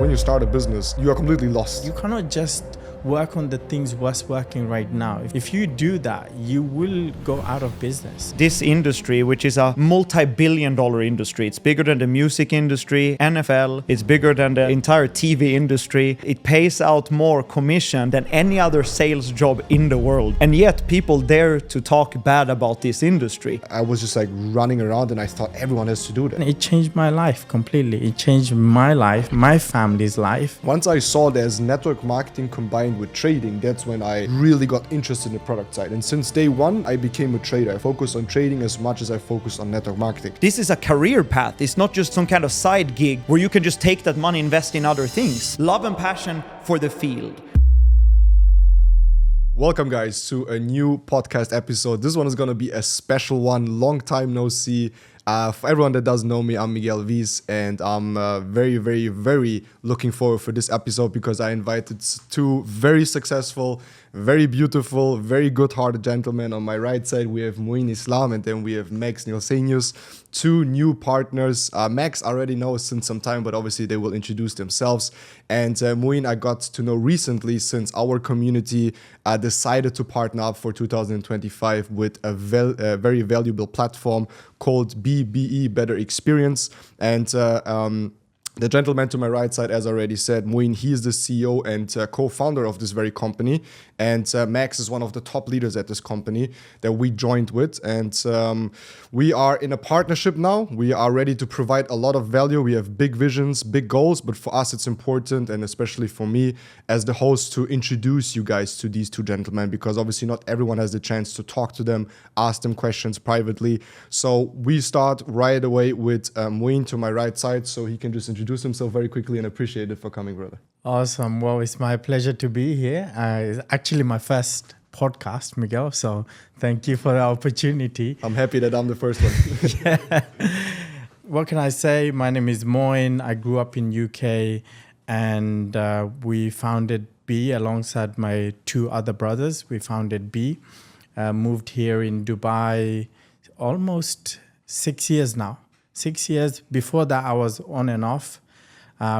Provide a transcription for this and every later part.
when you start a business, you are completely lost. You cannot just work on the things what's working right now. If you do that, you will go out of business. This industry, which is a multi-billion-dollar industry, it's bigger than the music industry, NFL, it's bigger than the entire TV industry. It pays out more commission than any other sales job in the world. And yet people dare to talk bad about this industry. I was just like running around and I thought everyone has to do that. It changed my life completely. It changed my life, my family's life. Once I saw there's network marketing combined with trading, that's when I really got interested in the product side. And since day one, I became a trader. I focused on trading as much as I focused on network marketing. This is a career path. It's not just some kind of side gig where you can just take that money, invest in other things. Love and passion for the field. Welcome guys to a new podcast episode. This one is going to be a special one. Long time no see. For everyone that doesn't know me, I'm Miguel Vies, and I'm very looking forward for this episode because I invited two very successful, very beautiful, very good-hearted gentlemen. On my right side, we have Moyn Islam, and then we have Max Nilseius, two new partners. Max I already know since some time, but obviously they will introduce themselves. And Moyn I got to know recently since our community decided to partner up for 2025 with a very valuable platform called BBE, Better Experience. And the gentleman to my right side, as I already said, Moyn, he is the CEO and co-founder of this very company. And Max is one of the top leaders at this company that we joined with. And we are in a partnership now. We are ready to provide a lot of value. We have big visions, big goals. But for us, it's important, and especially for me as the host, to introduce you guys to these two gentlemen, because obviously not everyone has the chance to talk to them, ask them questions privately. So we start right away with Moyn to my right side, so he can just introduce himself very quickly, and appreciate it for coming, brother. Awesome. Well, it's my pleasure to be here. It's actually my first podcast, Miguel, so thank you for the opportunity. I'm happy that I'm the first one. Yeah. What can I say? My name is Moyn. I grew up in UK, and we founded B alongside my two other brothers. We founded B. Moved here in Dubai almost 6 years now. 6 years. Before that, I was on and off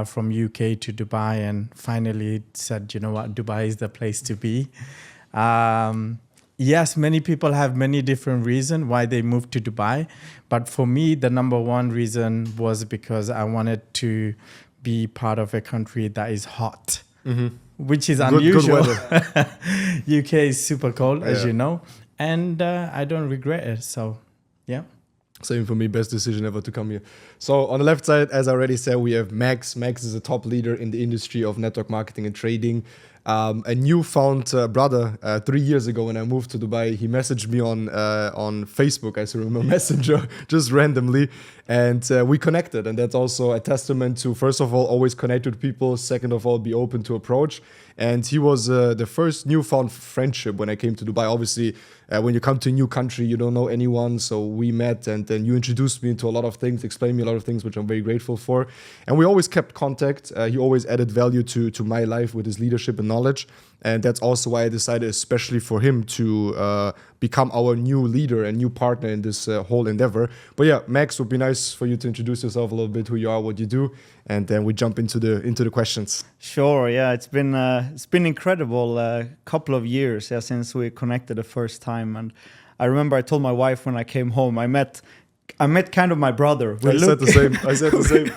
from UK to Dubai, and finally said, you know what, Dubai is the place to be. Yes, many people have many different reasons why they moved to Dubai. But for me, the number one reason was because I wanted to be part of a country that is hot, which is unusual. Good weather. UK is super cold, as you know. And I don't regret it. So, yeah. Same for me, best decision ever to come here. So on the left side, as I already said, we have Max. Max is a top leader in the industry of network marketing and trading. A newfound brother 3 years ago when I moved to Dubai, he messaged me on Facebook, I still remember Messenger, just randomly. And we connected. And that's also a testament to, first of all, always connect with people. Second of all, be open to approach. And he was the first newfound friendship when I came to Dubai. Obviously, when you come to a new country, you don't know anyone. So we met, and then you introduced me to a lot of things, explained me a lot of things, which I'm very grateful for. And we always kept contact. He always added value to my life with his leadership and knowledge. And that's also why I decided, especially for him, to become our new leader and new partner in this whole endeavor. But yeah, Max, would be nice for you to introduce yourself a little bit, who you are, what you do, and then we jump into the questions. Sure, yeah, it's been incredible couple of years since we connected the first time. And I remember I told my wife when I came home, I met kind of my brother. I said the same.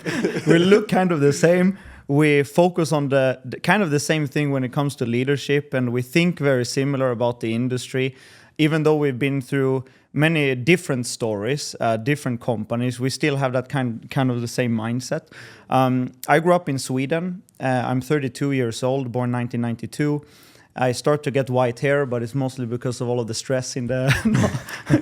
We look kind of the same. We focus on the kind of the same thing when it comes to leadership, and we think very similar about the industry. Even though we've been through many different stories, different companies, we still have that kind of the same mindset. I grew up in Sweden. I'm 32 years old, born 1992. I start to get white hair, but it's mostly because of all of the stress in the...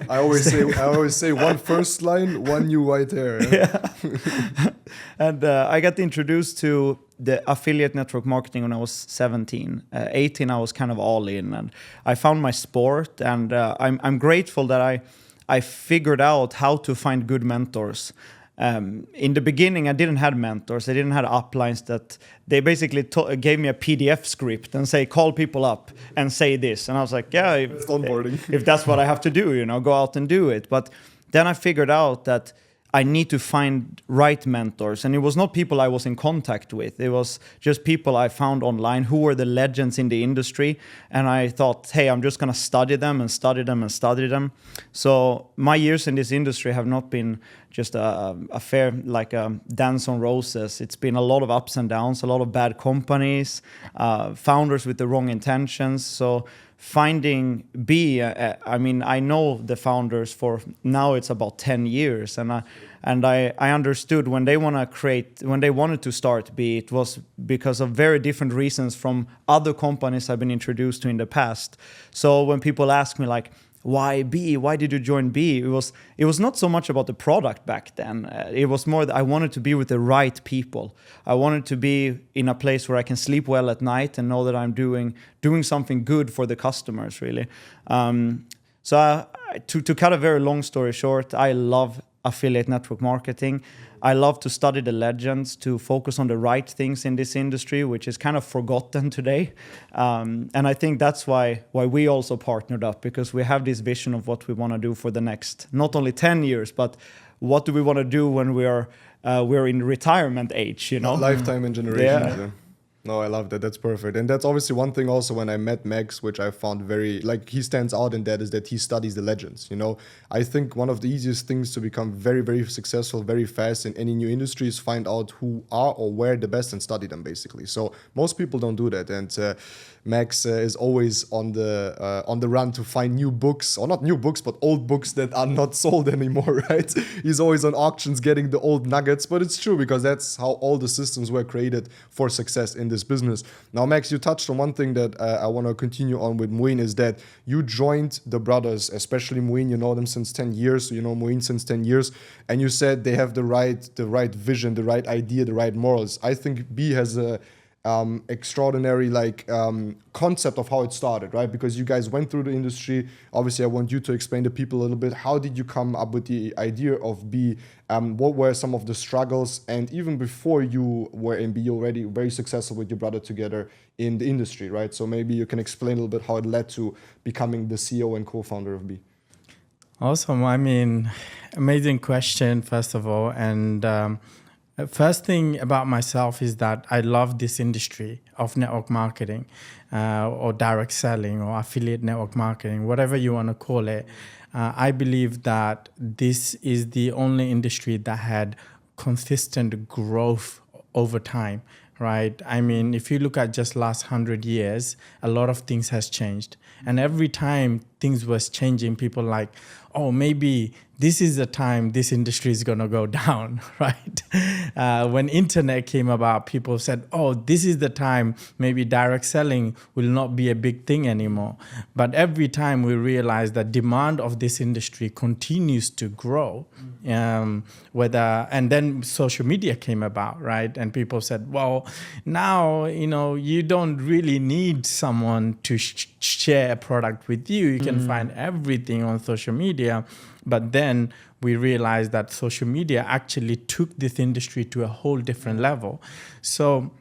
I always say one first line, one new white hair. Yeah. And I got introduced to the affiliate network marketing when I was 17. 18, I was kind of all in, and I found my sport, and I'm grateful that I figured out how to find good mentors. In the beginning, I didn't have mentors. I didn't have uplines that they basically gave me a PDF script and say, call people up and say this. And I was like, yeah, it's onboarding. If that's what I have to do, go out and do it. But then I figured out that I need to find right mentors. And it was not people I was in contact with. It was just people I found online who were the legends in the industry. And I thought, hey, I'm just going to study them and study them and study them. So my years in this industry have not been just a fair, like a dance on roses. It's been a lot of ups and downs, a lot of bad companies, founders with the wrong intentions. So finding B, I mean, I know the founders for now it's about 10 years, and I understood when they wanted to start B, it was because of very different reasons from other companies I've been introduced to in the past. So when people ask me like, why B? Why did you join B? It was not so much about the product back then. It was more that I wanted to be with the right people. I wanted to be in a place where I can sleep well at night and know that I'm doing something good for the customers, really. To cut a very long story short, I love affiliate network marketing. I love to study the legends, to focus on the right things in this industry, which is kind of forgotten today. And I think that's why we also partnered up, because we have this vision of what we want to do for the next, not only 10 years, but what do we want to do when we're in retirement age, you know? Lifetime and generations. Yeah. Yeah. No, I love that. That's perfect. And that's obviously one thing also when I met Max, which I found very, like, he stands out in that, is that he studies the legends, you know? I think one of the easiest things to become very, very successful very fast in any new industry is find out who are or where the best and study them, basically. So most people don't do that. And Max is always on the run to find new books, or not new books, but old books that are not sold anymore, right? He's always on auctions getting the old nuggets, but it's true because that's how all the systems were created for success in this business. Now, Max, you touched on one thing that I want to continue on with Moyn, is that you joined the brothers, especially Moyn. You know them since 10 years, so you know Moyn since 10 years, and you said they have the right vision, the right idea, the right morals. I think B has a extraordinary concept of how it started, right? Because you guys went through the industry. Obviously, I want you to explain to people a little bit, how did you come up with the idea of B? What were some of the struggles? And even before you were in B, already very successful with your brother together in the industry, right? So maybe you can explain a little bit how it led to becoming the CEO and co-founder of B. Awesome. I mean, amazing question, first of all. And first thing about myself is that I love this industry of network marketing, or direct selling, or affiliate network marketing, whatever you want to call it. I believe that this is the only industry that had consistent growth over time, right? I mean, if you look at just last 100 years, a lot of things has changed. And every time things was changing, people like, oh, maybe this is the time this industry is going to go down, right? When internet came about, people said, oh, this is the time maybe direct selling will not be a big thing anymore. But every time we realize that demand of this industry continues to grow, and then social media came about, right? And people said, well, now, you don't really need someone to share a product with you. You can find everything on social media. But then we realized that social media actually took this industry to a whole different level. So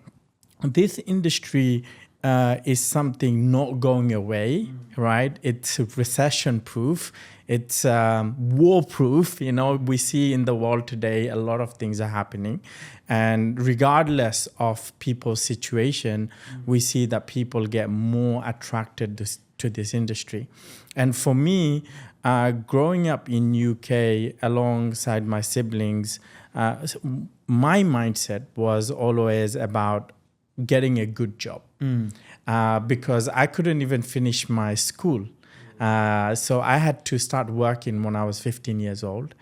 this industry is something not going away, right? It's recession-proof. It's war-proof. We see in the world today a lot of things are happening. And regardless of people's situation, we see that people get more attracted to this industry. And for me, growing up in UK alongside my siblings, my mindset was always about getting a good job, because I couldn't even finish my school. So I had to start working when I was 15 years old.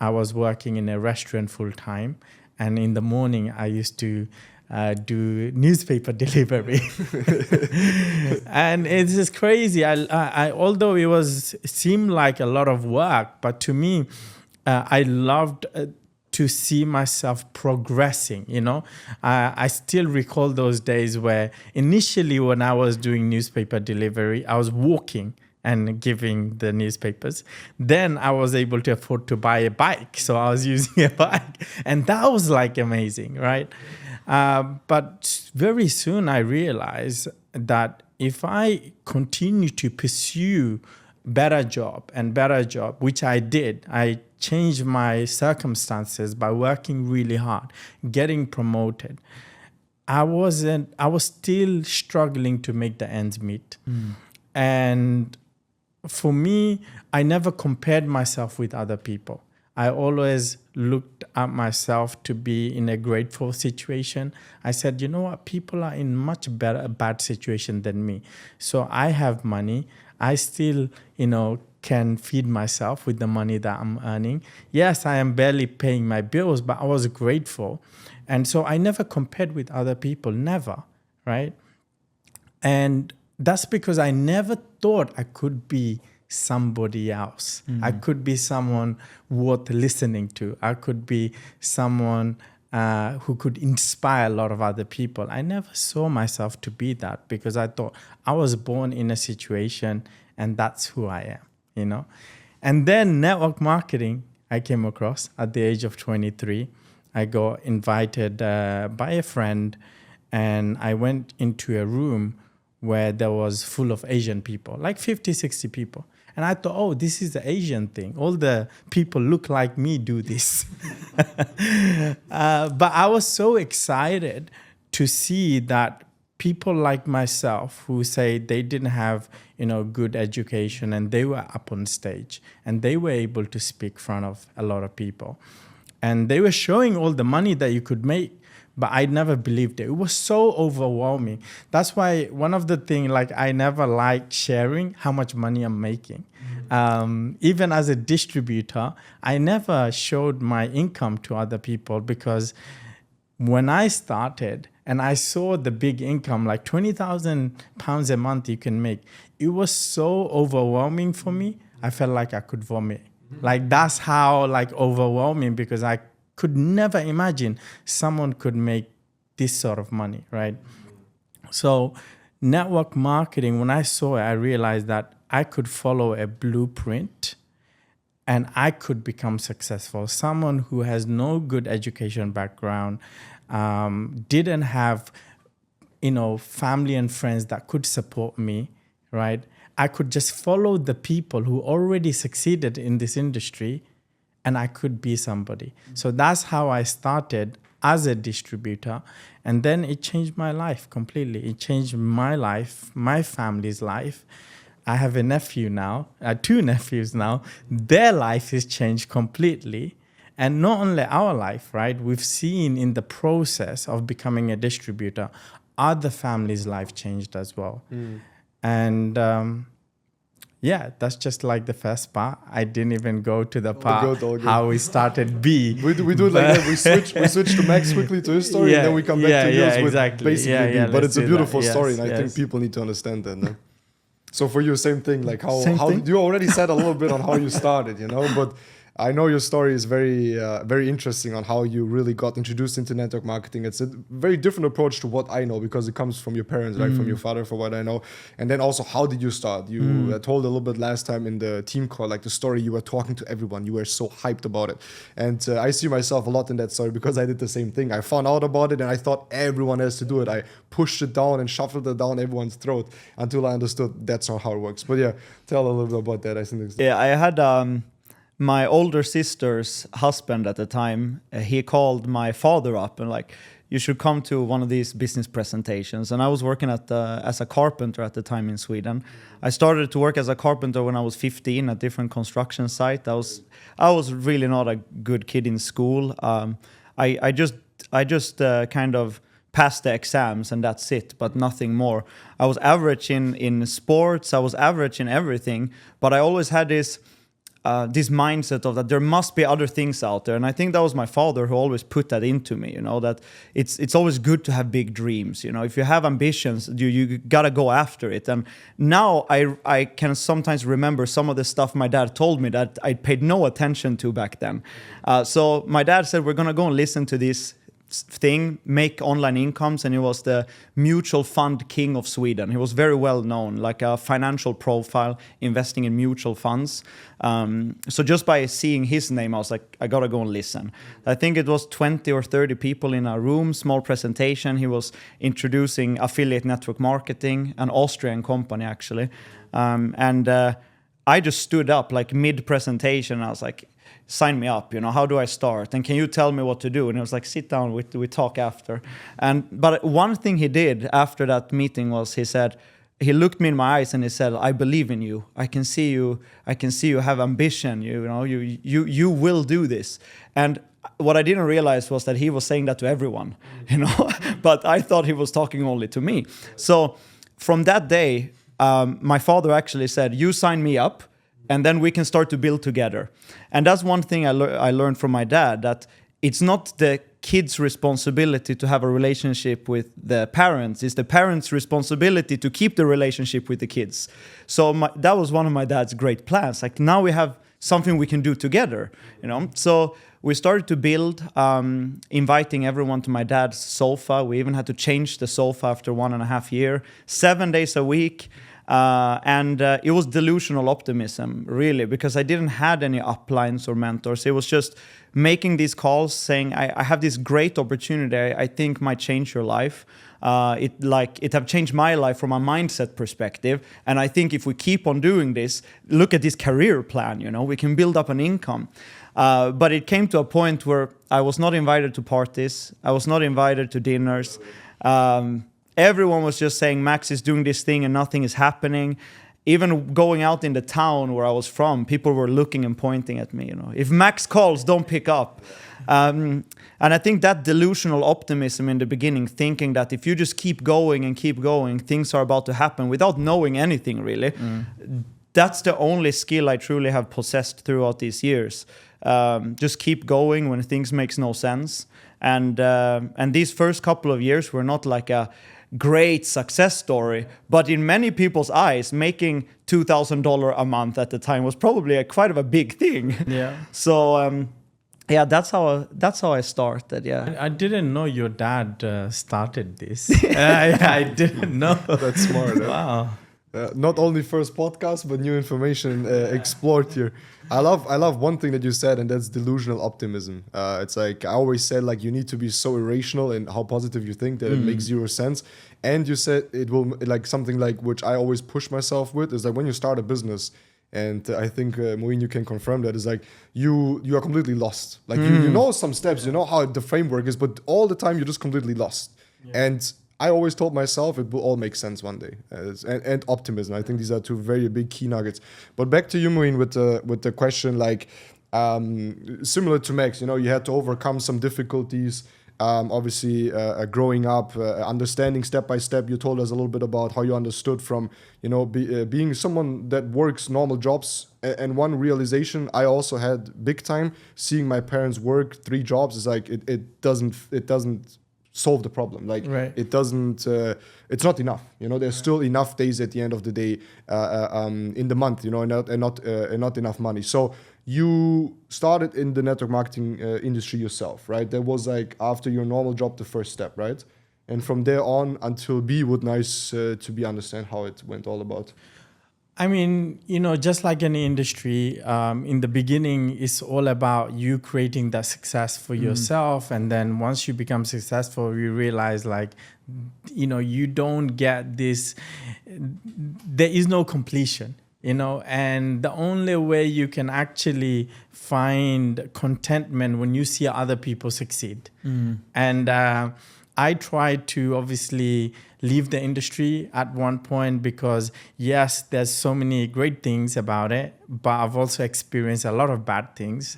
I was working in a restaurant full time, and in the morning I used to do newspaper delivery. And it's just crazy. I although it seemed like a lot of work, but to me, I loved to see myself progressing, I still recall those days where initially when I was doing newspaper delivery, I was walking and giving the newspapers. Then I was able to afford to buy a bike. So I was using a bike, and that was amazing, right? But very soon I realized that if I continue to pursue better job, which I did. I changed my circumstances by working really hard, getting promoted. I was still struggling to make the ends meet. And for me, I never compared myself with other people. I always looked at myself to be in a grateful situation. I said, you know what? People are in much bad situation than me. So I have money. I still, can feed myself with the money that I'm earning. Yes, I am barely paying my bills, but I was grateful. And so I never compared with other people, never, right? And that's because I never thought I could be somebody else. I could be someone worth listening to. I could be someone who could inspire a lot of other people. I never saw myself to be that because I thought I was born in a situation and that's who I am, And then network marketing, I came across at the age of 23. I got invited by a friend and I went into a room where there was full of Asian people, like 50, 60 people. And I thought, oh, this is the Asian thing. All the people look like me do this. But I was so excited to see that people like myself who say they didn't have, good education and they were up on stage and they were able to speak in front of a lot of people. And they were showing all the money that you could make. But I never believed it. It was so overwhelming. That's why one of the things, I never liked sharing how much money I'm making. Even as a distributor, I never showed my income to other people because when I started and I saw the big income, like £20,000 a month you can make, it was so overwhelming for me. I felt like I could vomit. That's how overwhelming, because I could never imagine someone could make this sort of money, right? So network marketing, when I saw it, I realized that I could follow a blueprint and I could become successful. Someone who has no good education background, didn't have, family and friends that could support me, right? I could just follow the people who already succeeded in this industry and I could be somebody. So that's how I started as a distributor. And then it changed my life completely. It changed my life, my family's life. I have a nephew now, 2 nephews now. Their life has changed completely. And not only our life, right? We've seen in the process of becoming a distributor, other families' life changed as well. And that's just the first part. I didn't even go to the part how we started B. We do it like that. We switch to Max quickly to his story, and then we come back to yours with basically B. But it's a beautiful story, and I think people need to understand that. No? So for you, same thing. How you already said a little bit on how you started, but I know your story is very, very interesting on how you really got introduced into network marketing. It's a very different approach to what I know because it comes from your parents, right? From your father, for what I know. And then also, how did you start? You told a little bit last time in the team call, the story, you were talking to everyone. You were so hyped about it. And I see myself a lot in that story because I did the same thing. I found out about it and I thought everyone has to do it. I pushed it down and shuffled it down everyone's throat until I understood that's not how it works. But yeah, tell a little bit about that. I think I had... my older sister's husband at the time, he called my father up and you should come to one of these business presentations. And I was working as a carpenter at the time in Sweden. I started to work as a carpenter when I was 15 at different construction sites. I was really not a good kid in school. I just kind of passed the exams and that's it, but nothing more. I was average in sports. I was average in everything, but I always had this mindset of that there must be other things out there. And I think that was my father who always put that into me, that it's always good to have big dreams. If you have ambitions, you gotta go after it. And now I can sometimes remember some of the stuff my dad told me that I paid no attention to back then. So my dad said, we're gonna go and listen to this thing, make online incomes, and he was the mutual fund king of Sweden. He was very well known, like a financial profile, investing in mutual funds. So just by seeing his name, I was like, I gotta go and listen. I think it was 20 or 30 people in a room, small presentation. He was introducing affiliate network marketing, an Austrian company actually. I just stood up like mid-presentation. I was like, sign me up, how do I start? And can you tell me what to do? And it was like, sit down, we talk after. But one thing he did after that meeting was he looked me in my eyes and he said, I believe in you. I can see you have ambition, you will do this. And what I didn't realize was that he was saying that to everyone, but I thought he was talking only to me. So from that day, my father actually said, you sign me up, and then we can start to build together. And that's one thing I learned from my dad, that it's not the kids' responsibility to have a relationship with the parents. It's the parents' responsibility to keep the relationship with the kids. So that was one of my dad's great plans. Like, now we have something we can do together, So we started to build, inviting everyone to my dad's sofa. We even had to change the sofa after 1.5 years, 7 days a week. And it was delusional optimism, really, because I didn't had any uplines or mentors. It was just making these calls saying, I have this great opportunity I think might change your life. It have changed my life from a mindset perspective. And I think if we keep on doing this, look at this career plan, we can build up an income. But it came to a point where I was not invited to parties. I was not invited to dinners. Everyone was just saying Max is doing this thing and nothing is happening. Even going out in the town where I was from, people were looking and pointing at me. If Max calls, don't pick up. And I think that delusional optimism in the beginning, thinking that if you just keep going, things are about to happen without knowing anything really. That's the only skill I truly have possessed throughout these years. Just keep going when things makes no sense. And these first couple of years were not like a great success story, but in many people's eyes, making $2,000 a month at the time was probably quite of a big thing. Yeah. So that's how I started. Yeah. I didn't know your dad started this. I didn't know. That's smart. Wow. Not only first podcast, but new information explored here. I love one thing that you said, and that's delusional optimism. It's like I always said, like, you need to be so irrational in how positive you think that it makes zero sense. And you said it will, like, something like which I always push myself with is like when you start a business, and I think Moyn, you can confirm that, is like you are completely lost. Like you know some steps, you know how the framework is, but all the time you're just completely lost. Yeah. And I always told myself it will all make sense one day, and optimism. I think these are two very big key nuggets. But back to you, Moyn, with the question, like similar to Max, you had to overcome some difficulties. Obviously, growing up, understanding step by step. You told us a little bit about how you understood from being someone that works normal jobs. And one realization I also had big time, seeing my parents work 3 jobs, is like it doesn't solve the problem. Like right. It doesn't, it's not enough. There's still enough days at the end of the day in the month, and not enough money. So you started in the network marketing industry yourself, right? That was like after your normal job, the first step, right? And from there on until B, would nice to be understand how it went all about. I mean, just like any industry, in the beginning, it's all about you creating that success for yourself. And then once you become successful, you realize like, you don't get this, there is no completion, and the only way you can actually find contentment when you see other people succeed. And I tried to obviously leave the industry at one point because yes, there's so many great things about it, but I've also experienced a lot of bad things.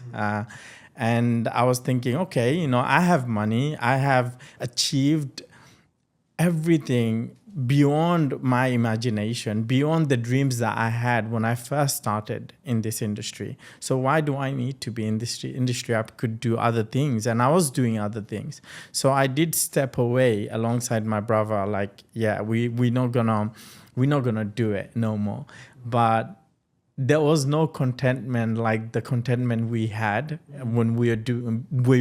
And I was thinking, okay, I have money, I have achieved everything beyond my imagination, beyond the dreams that I had when I first started in this industry. So why do I need to be in this industry? I could do other things, and I was doing other things. So I did step away alongside my brother. Like, yeah, we're not gonna do it no more. But there was no contentment like the contentment we had when we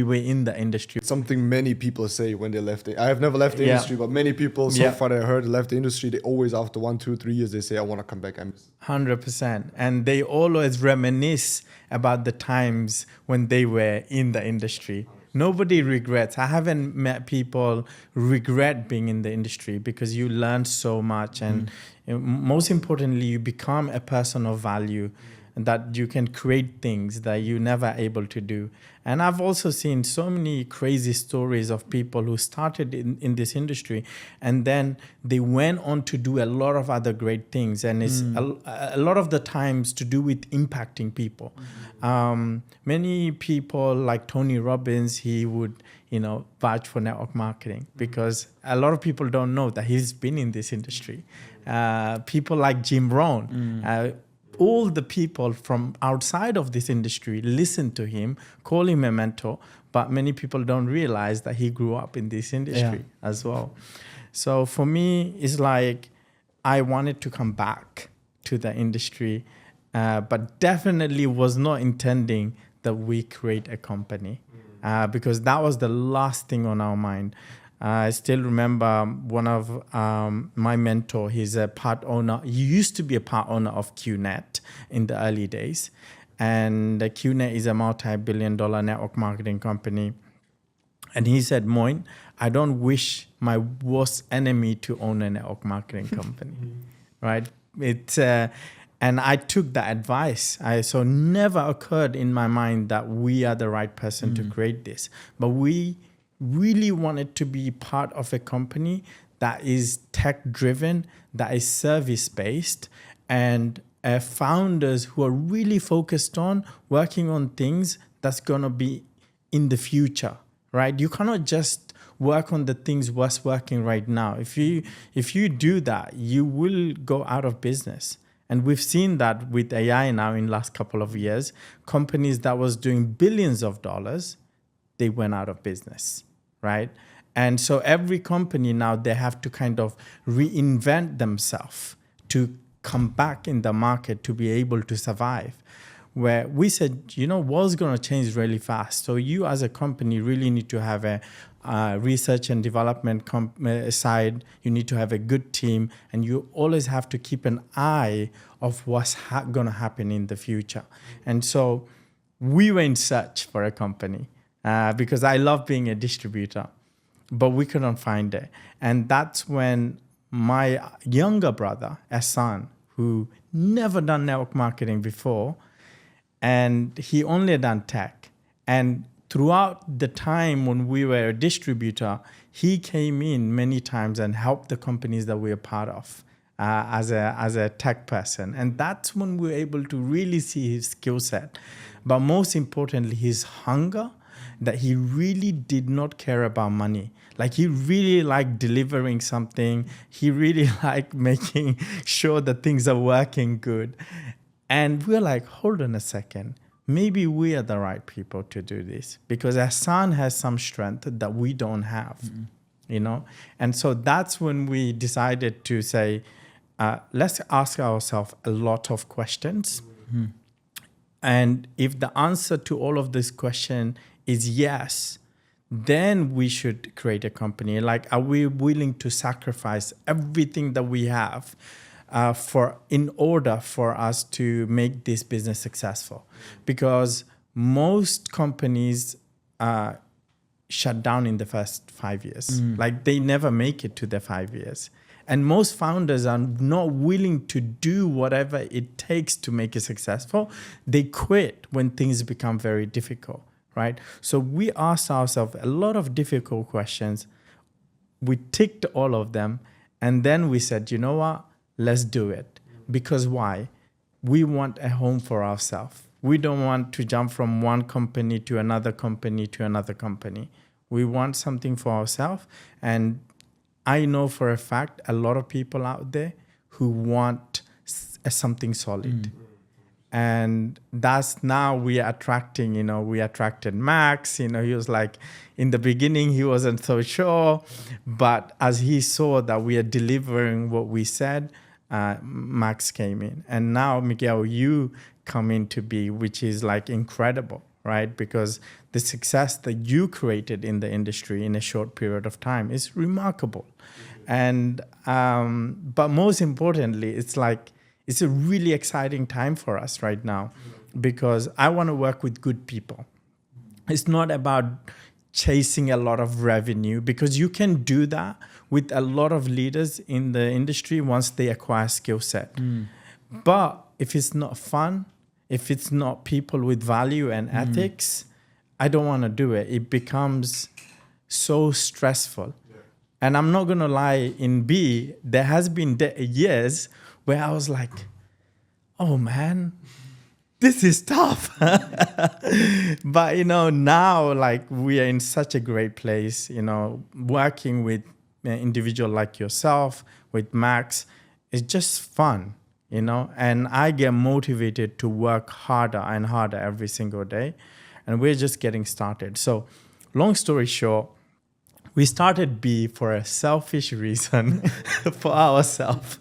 were in the industry. Something many people say when they left it. I have never left the industry, but many people so far that I heard left the industry, they always after 1, 2, 3 years, they say, I want to come back. 100%. And they always reminisce about the times when they were in the industry. Nobody regrets. I haven't met people regret being in the industry because you learn so much. And most importantly, you become a person of value and that you can create things that you never able to do. And I've also seen so many crazy stories of people who started in this industry and then they went on to do a lot of other great things. And it's a lot of the times to do with impacting people. Many people like Tony Robbins, he would, vouch for network marketing because a lot of people don't know that he's been in this industry. People like Jim Rohn, all the people from outside of this industry listen to him, call him a mentor, but many people don't realize that he grew up in this industry as well. So for me, it's like I wanted to come back to the industry, but definitely was not intending that we create a company because that was the last thing on our mind. I still remember one of my mentor, he's a part owner. He used to be a part owner of QNet in the early days. And QNet is a multi-billion-dollar network marketing company. And he said, Moyn, I don't wish my worst enemy to own a network marketing company, right? And I took that advice. So never occurred in my mind that we are the right person to create this. But we really wanted to be part of a company that is tech-driven, that is service-based, and founders who are really focused on working on things that's going to be in the future, right? You cannot just work on the things what's working right now. If you do that, you will go out of business. And we've seen that with AI now in the last couple of years. Companies that was doing billions of dollars, they went out of business, right? And so every company now, they have to kind of reinvent themselves to come back in the market to be able to survive. Where we said, world's going to change really fast. So you as a company really need to have a research and development side. You need to have a good team, and you always have to keep an eye of what's going to happen in the future. And so we were in search for a company because I love being a distributor, but we couldn't find it. And that's when my younger brother, Hassan, who never done network marketing before, and he only done tech. And throughout the time when we were a distributor, he came in many times and helped the companies that we were part of as a tech person. And that's when we were able to really see his skill set. But most importantly, his hunger, that he really did not care about money. Like he really liked delivering something. He really liked making sure that things are working good. And we're like, hold on a second. Maybe we are the right people to do this because Hassan has some strength that we don't have, And so that's when we decided to say, let's ask ourselves a lot of questions. And if the answer to all of this question is yes, then we should create a company. Like, are we willing to sacrifice everything that we have in order for us to make this business successful? Because most companies shut down in the first 5 years. Like they never make it to the 5 years. And most founders are not willing to do whatever it takes to make it successful. They quit when things become very difficult, right? So we asked ourselves a lot of difficult questions. We ticked all of them. And then we said, you know what? Let's do it. Because why? We want a home for ourselves. We don't want to jump from one company to another company to another company. We want something for ourselves. And I know for a fact a lot of people out there who want something solid. And that's now we are attracting, we attracted Max. He was like, in the beginning, he wasn't so sure. But as he saw that we are delivering what we said, Max came in. And now, Miguel, you come in to be, which is like incredible, right? Because the success that you created in the industry in a short period of time is remarkable. And but most importantly, it's a really exciting time for us right now because I want to work with good people. It's not about chasing a lot of revenue, because you can do that with a lot of leaders in the industry once they acquire skill set. But if it's not fun, if it's not people with value and ethics, I don't want to do it. It becomes so stressful. And I'm not going to lie, in B, there has been years where I was like, oh man, this is tough. But, you know, now like we are in such a great place, you know, working with an individual like yourself, with Max, it's just fun, you know, and I get motivated to work harder and harder every single day. And we're just getting started. So long story short, we started B for a selfish reason for ourselves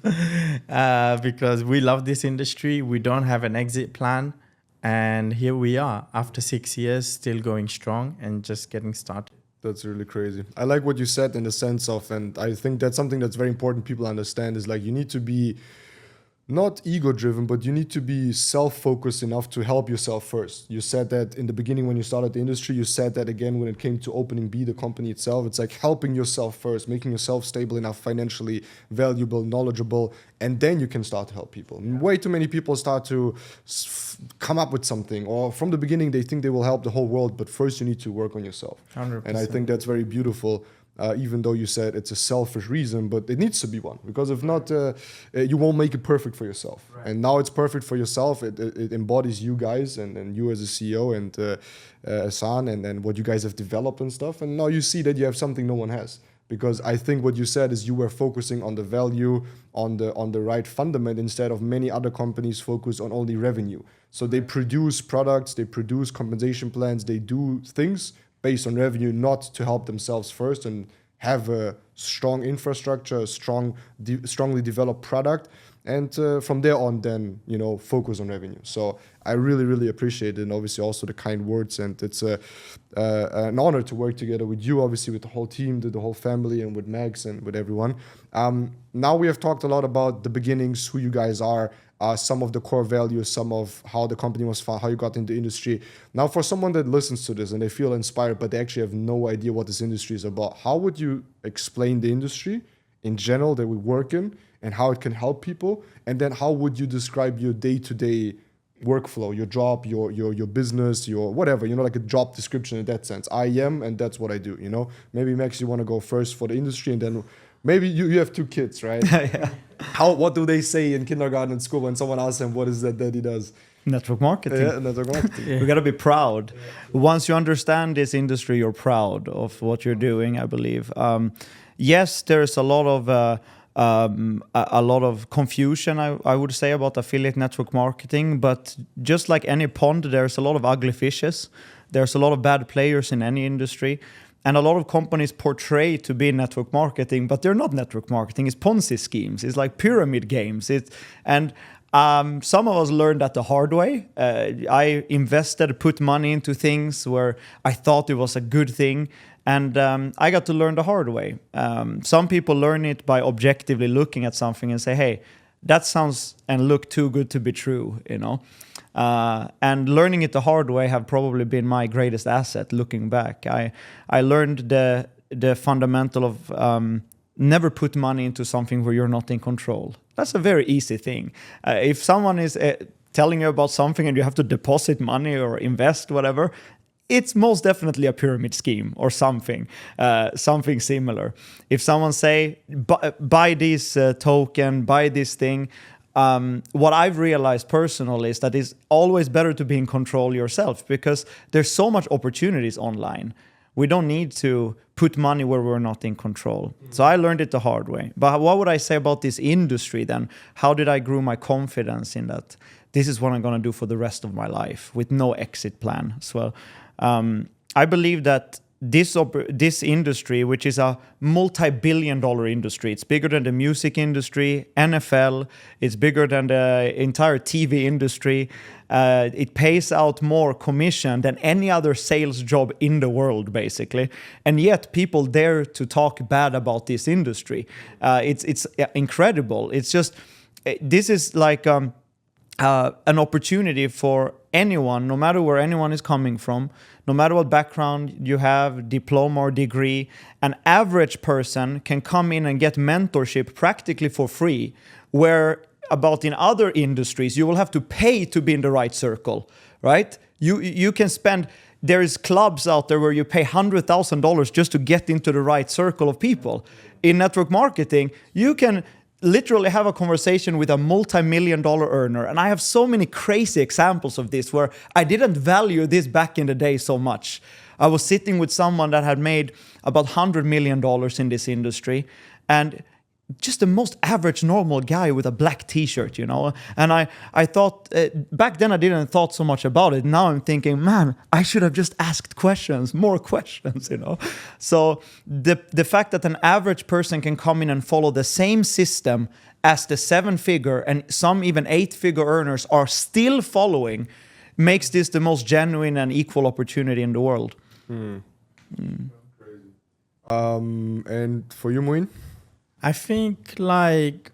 because we love this industry. We don't have an exit plan. And here we are after 6 years, still going strong and just getting started. That's really crazy. I like what you said in the sense of, and I think that's something that's very important people understand, is like you need to be not ego-driven, but you need to be self-focused enough to help yourself first. You said that in the beginning when you started the industry. You said that again when it came to opening B, the company itself. It's like helping yourself first, making yourself stable enough, financially valuable, knowledgeable, and then you can start to help people. Yeah. Way too many people start to come up with something, or from the beginning they think they will help the whole world, but first you need to work on yourself. 100%. And I think that's very beautiful. Even though you said it's a selfish reason, but it needs to be one, because if not, you won't make it perfect for yourself. Right. And now it's perfect for yourself. It embodies you guys and you as a CEO and Hassan and what you guys have developed and stuff. And now you see that you have something no one has. Because I think what you said is you were focusing on the value, on the right fundament, instead of many other companies focus on only revenue. So they produce products, they produce compensation plans, they do things based on revenue, not to help themselves first and have a strong infrastructure, a strongly developed product, and from there on then, you know, focus on revenue. So I really, really appreciate it, and obviously also the kind words, and it's an honor to work together with you, obviously with the whole team, the whole family, and with Max and with everyone. Now we have talked a lot about the beginnings, who you guys are, some of the core values, some of how the company was found, how you got into the industry. Now, for someone that listens to this and they feel inspired, but they actually have no idea what this industry is about, how would you explain the industry in general that we work in and how it can help people? And then how would you describe your day-to-day workflow, your job, your business, your whatever, you know, like a job description in that sense? I am, and that's what I do, you know? Maybe Max, you want to go first for the industry, and then maybe you have 2 kids, right? Yeah. What do they say in kindergarten and school when someone asks them what is that he does? Network marketing. Yeah, network marketing. Yeah. We got to be proud. Yeah. Once you understand this industry, you're proud of what you're doing, I believe. Yes, there's a lot of confusion, I would say, about affiliate network marketing. But just like any pond, there's a lot of ugly fishes. There's a lot of bad players in any industry. And a lot of companies portray to be network marketing, but they're not network marketing. It's Ponzi schemes. It's like pyramid games. Some of us learned that the hard way. I put money into things where I thought it was a good thing. And I got to learn the hard way. Some people learn it by objectively looking at something and say, hey, that sounds and look too good to be true, you know. And learning it the hard way have probably been my greatest asset looking back. I learned the fundamental of never put money into something where you're not in control. That's a very easy thing. If someone is telling you about something and you have to deposit money or invest, whatever, it's most definitely a pyramid scheme or something similar. If someone say, buy this token, buy this thing, what I've realized personally is that it's always better to be in control yourself, because there's so much opportunities online. We don't need to put money where we're not in control. So I learned it the hard way. But what would I say about this industry then? How did I grow my confidence in that? This is what I'm going to do for the rest of my life with no exit plan as well. I believe that this industry, which is a multi-billion-dollar industry, it's bigger than the music industry, NFL, it's bigger than the entire TV industry. It pays out more commission than any other sales job in the world, basically. And yet people dare to talk bad about this industry. It's incredible. It's just, this is like an opportunity for anyone, no matter where anyone is coming from, no matter what background you have, diploma or degree, an average person can come in and get mentorship practically for free, where about in other industries, you will have to pay to be in the right circle, right? You can spend, there is clubs out there where you pay $100,000 just to get into the right circle of people. In network marketing, you can literally have a conversation with a multi-million-dollar earner. And I have so many crazy examples of this where I didn't value this back in the day so much. I was sitting with someone that had made about $100 million in this industry, and just the most average normal guy with a black t-shirt, you know. And I thought, back then I didn't thought so much about it. Now I'm thinking, man, I should have just asked questions, more questions, you know. So the fact that an average person can come in and follow the same system as the 7-figure and some even 8-figure earners are still following makes this the most genuine and equal opportunity in the world. And for you, Moyn? I think like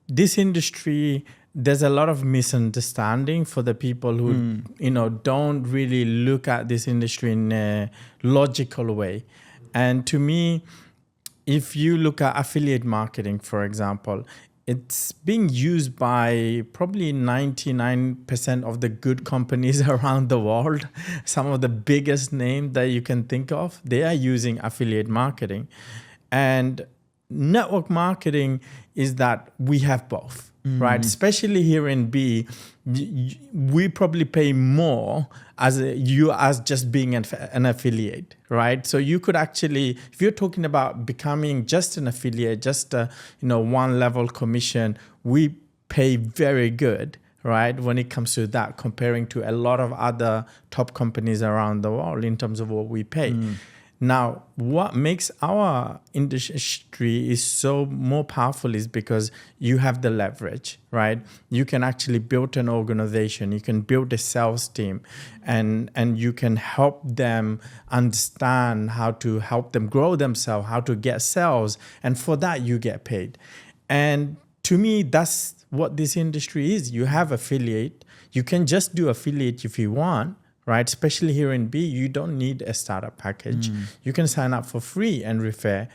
this industry, there's a lot of misunderstanding for the people who, you know, don't really look at this industry in a logical way. And to me, if you look at affiliate marketing, for example, it's being used by probably 99% of the good companies around the world. Some of the biggest names that you can think of, they are using affiliate marketing. And network marketing is that we have both, right? Especially here in B, we probably pay more as just being an affiliate, right? So you could actually, if you're talking about becoming just an affiliate, just a, you know, 1-level commission, we pay very good, right? When it comes to that, comparing to a lot of other top companies around the world in terms of what we pay. Now, what makes our industry is so more powerful is because you have the leverage, right? You can actually build an organization, you can build a sales team, and you can help them understand how to help them grow themselves, how to get sales, and for that you get paid. And to me, that's what this industry is. You have affiliate, you can just do affiliate if you want, right? Especially here in B, you don't need a startup package. You can sign up for free and refer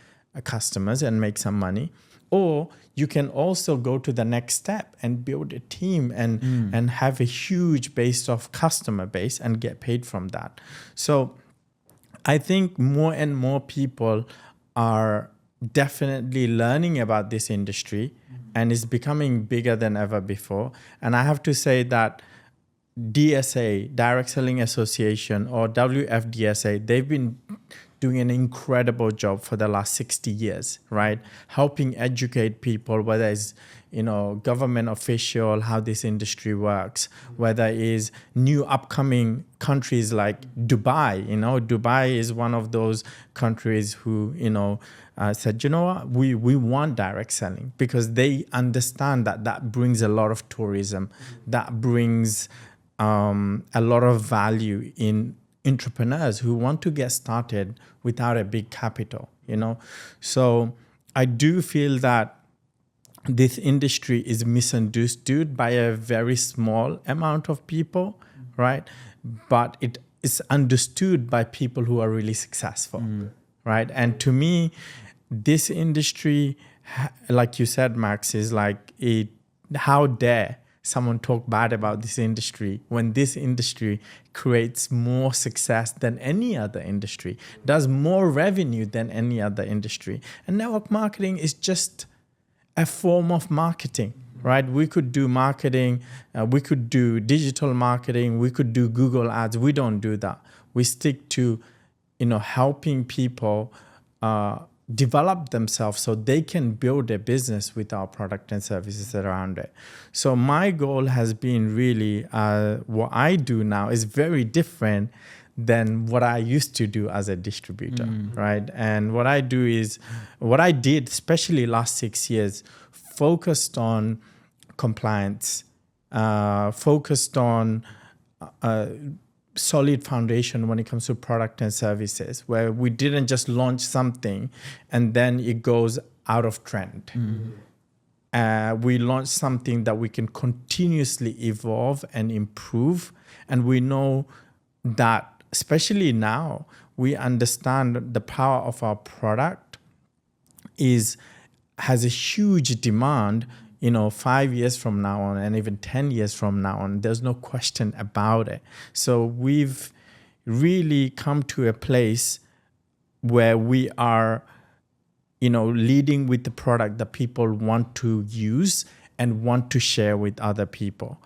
customers and make some money. Or you can also go to the next step and build a team and have a huge base of customer base and get paid from that. So I think more and more people are definitely learning about this industry and it's becoming bigger than ever before. And I have to say that DSA, Direct Selling Association, or WFDSA, they've been doing an incredible job for the last 60 years, right? Helping educate people, whether it's, you know, government official, how this industry works, whether it's new upcoming countries like Dubai. You know, Dubai is one of those countries who, you know, said, you know what, we want direct selling because they understand that brings a lot of tourism, that brings a lot of value in entrepreneurs who want to get started without a big capital, you know. So I do feel that this industry is misunderstood by a very small amount of people, right? But it is understood by people who are really successful, right? And to me, this industry, like you said, Max, is like, how dare someone talk bad about this industry when this industry creates more success than any other industry, does more revenue than any other industry. And network marketing is just a form of marketing, right? We could do marketing, we could do digital marketing, we could do Google ads. We don't do that. We stick to, you know, helping people develop themselves so they can build a business with our product and services around it. So my goal has been really, what I do now is very different than what I used to do as a distributor, right? And what I do is, what I did, especially last 6 years, focused on compliance, focused on solid foundation when it comes to product and services, where we didn't just launch something and then it goes out of trend. We launched something that we can continuously evolve and improve. And we know that, especially now, we understand the power of our product has a huge demand, 5 years from now on and even 10 years from now on. There's no question about it. So we've really come to a place where we are, leading with the product that people want to use and want to share with other people.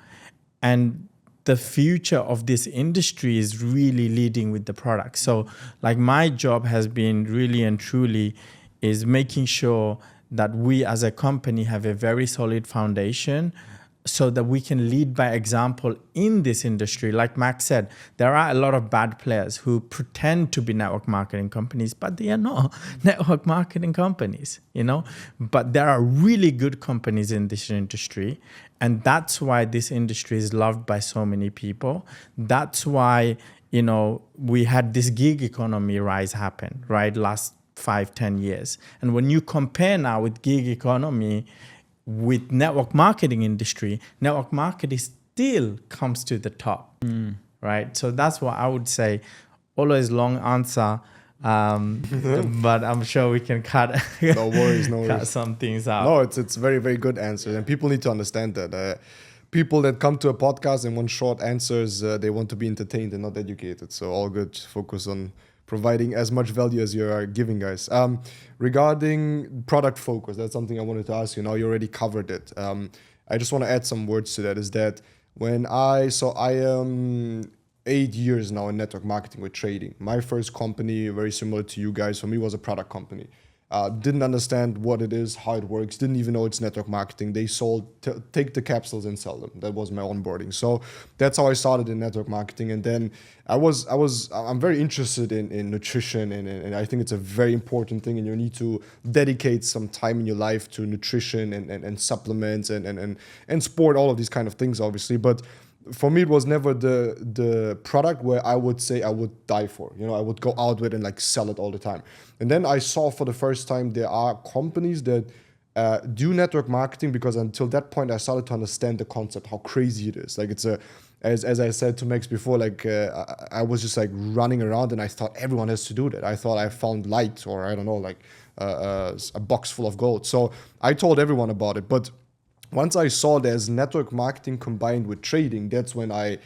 And the future of this industry is really leading with the product. So like my job has been really and truly is making sure that we as a company have a very solid foundation so that we can lead by example in this industry. Like Max said, there are a lot of bad players who pretend to be network marketing companies, but they are not network marketing companies, But there are really good companies in this industry. And that's why this industry is loved by so many people. That's why, we had this gig economy rise happen, right? Last 5-10 years. And when you compare now with gig economy with network marketing industry, network marketing still comes to the top, right? So that's what I would say. Always long answer, but I'm sure we can cut. No worries. Cut some things out. No, it's very, very good answers, and people need to understand that. People that come to a podcast and want short answers, they want to be entertained and not educated. So all good. Focus on providing as much value as you are giving, guys. Regarding product focus, that's something I wanted to ask you. Now you already covered it. I just want to add some words to that. Is that I am 8 years now in network marketing with trading. My first company, very similar to you guys, for me was a product company. Didn't understand what it is, how it works, didn't even know it's network marketing. They sold, take the capsules and sell them. That was my onboarding. So that's how I started in network marketing. And then I'm very interested in nutrition, and I think it's a very important thing, and you need to dedicate some time in your life to nutrition and supplements and sport, all of these kind of things, obviously. But for me, it was never the product where I would say I would die for. I would go out with and sell it all the time. And then I saw for the first time there are companies that do network marketing, because until that point I started to understand the concept, how crazy it is. As I said to Max before, I was just running around and I thought everyone has to do that. I thought I found light, or I don't know, a box full of gold. So I told everyone about it. But once I saw there's network marketing combined with trading, that's when I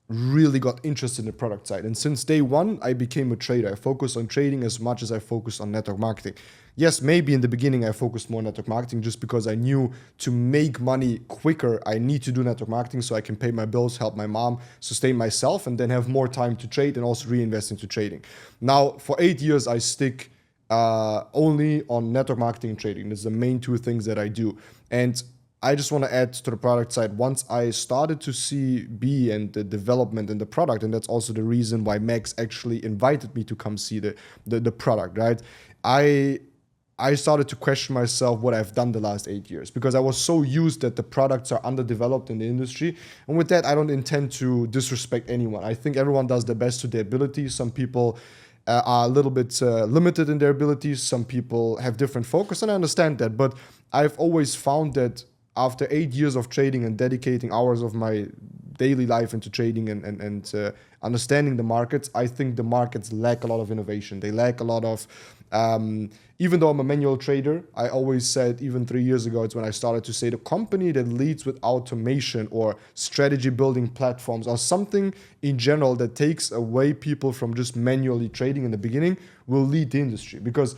really got interested in the product side. And since day one, I became a trader. I focused on trading as much as I focused on network marketing. Yes, maybe in the beginning I focused more on network marketing just because I knew to make money quicker, I need to do network marketing so I can pay my bills, help my mom, sustain myself, and then have more time to trade and also reinvest into trading. Now, for 8 years, I stick only on network marketing and trading. This is the main two things that I do. And I just want to add to the product side. Once I started to see B and the development in the product, and that's also the reason why Max actually invited me to come see the product, right? I started to question myself what I've done the last 8 years, because I was so used that the products are underdeveloped in the industry. And with that, I don't intend to disrespect anyone. I think everyone does their best to their ability. Some people are a little bit limited in their abilities. Some people have different focus, and I understand that. But I've always found that after 8 years of trading and dedicating hours of my daily life into trading and understanding the markets, I think the markets lack a lot of innovation. They lack a lot of, even though I'm a manual trader, I always said, even 3 years ago, it's when I started to say the company that leads with automation or strategy building platforms or something in general that takes away people from just manually trading in the beginning will lead the industry. Because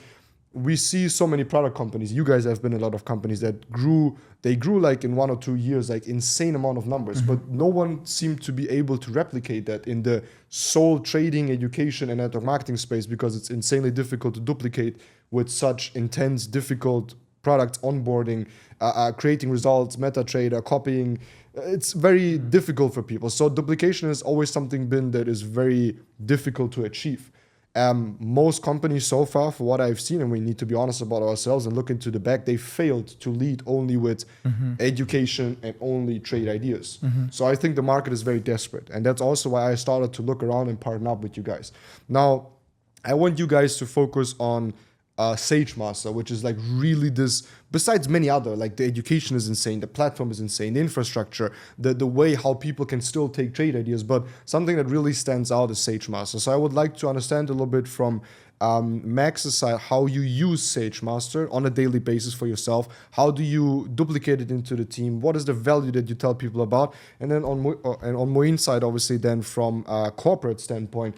we see so many product companies. You guys have been a lot of companies that grew in 1 or 2 years, insane amount of numbers, but no one seemed to be able to replicate that in the sole trading, education, and network marketing space, because it's insanely difficult to duplicate with such intense, difficult products, onboarding, creating results, MetaTrader, copying. It's very difficult for people. So duplication has always something been that is very difficult to achieve. Most companies so far, for what I've seen, and we need to be honest about ourselves and look into the back, they failed to lead only with education and only trade ideas. So I think the market is very desperate. And that's also why I started to look around and partner up with you guys. Now, I want you guys to focus on SageMaster, which is like really this, besides many other, like the education is insane, the platform is insane, the infrastructure, the way how people can still take trade ideas, but something that really stands out is SageMaster. So I would like to understand a little bit from Max's side how you use SageMaster on a daily basis for yourself. How do you duplicate it into the team? What is the value that you tell people about? And then on Moyn's side, obviously, then from a corporate standpoint,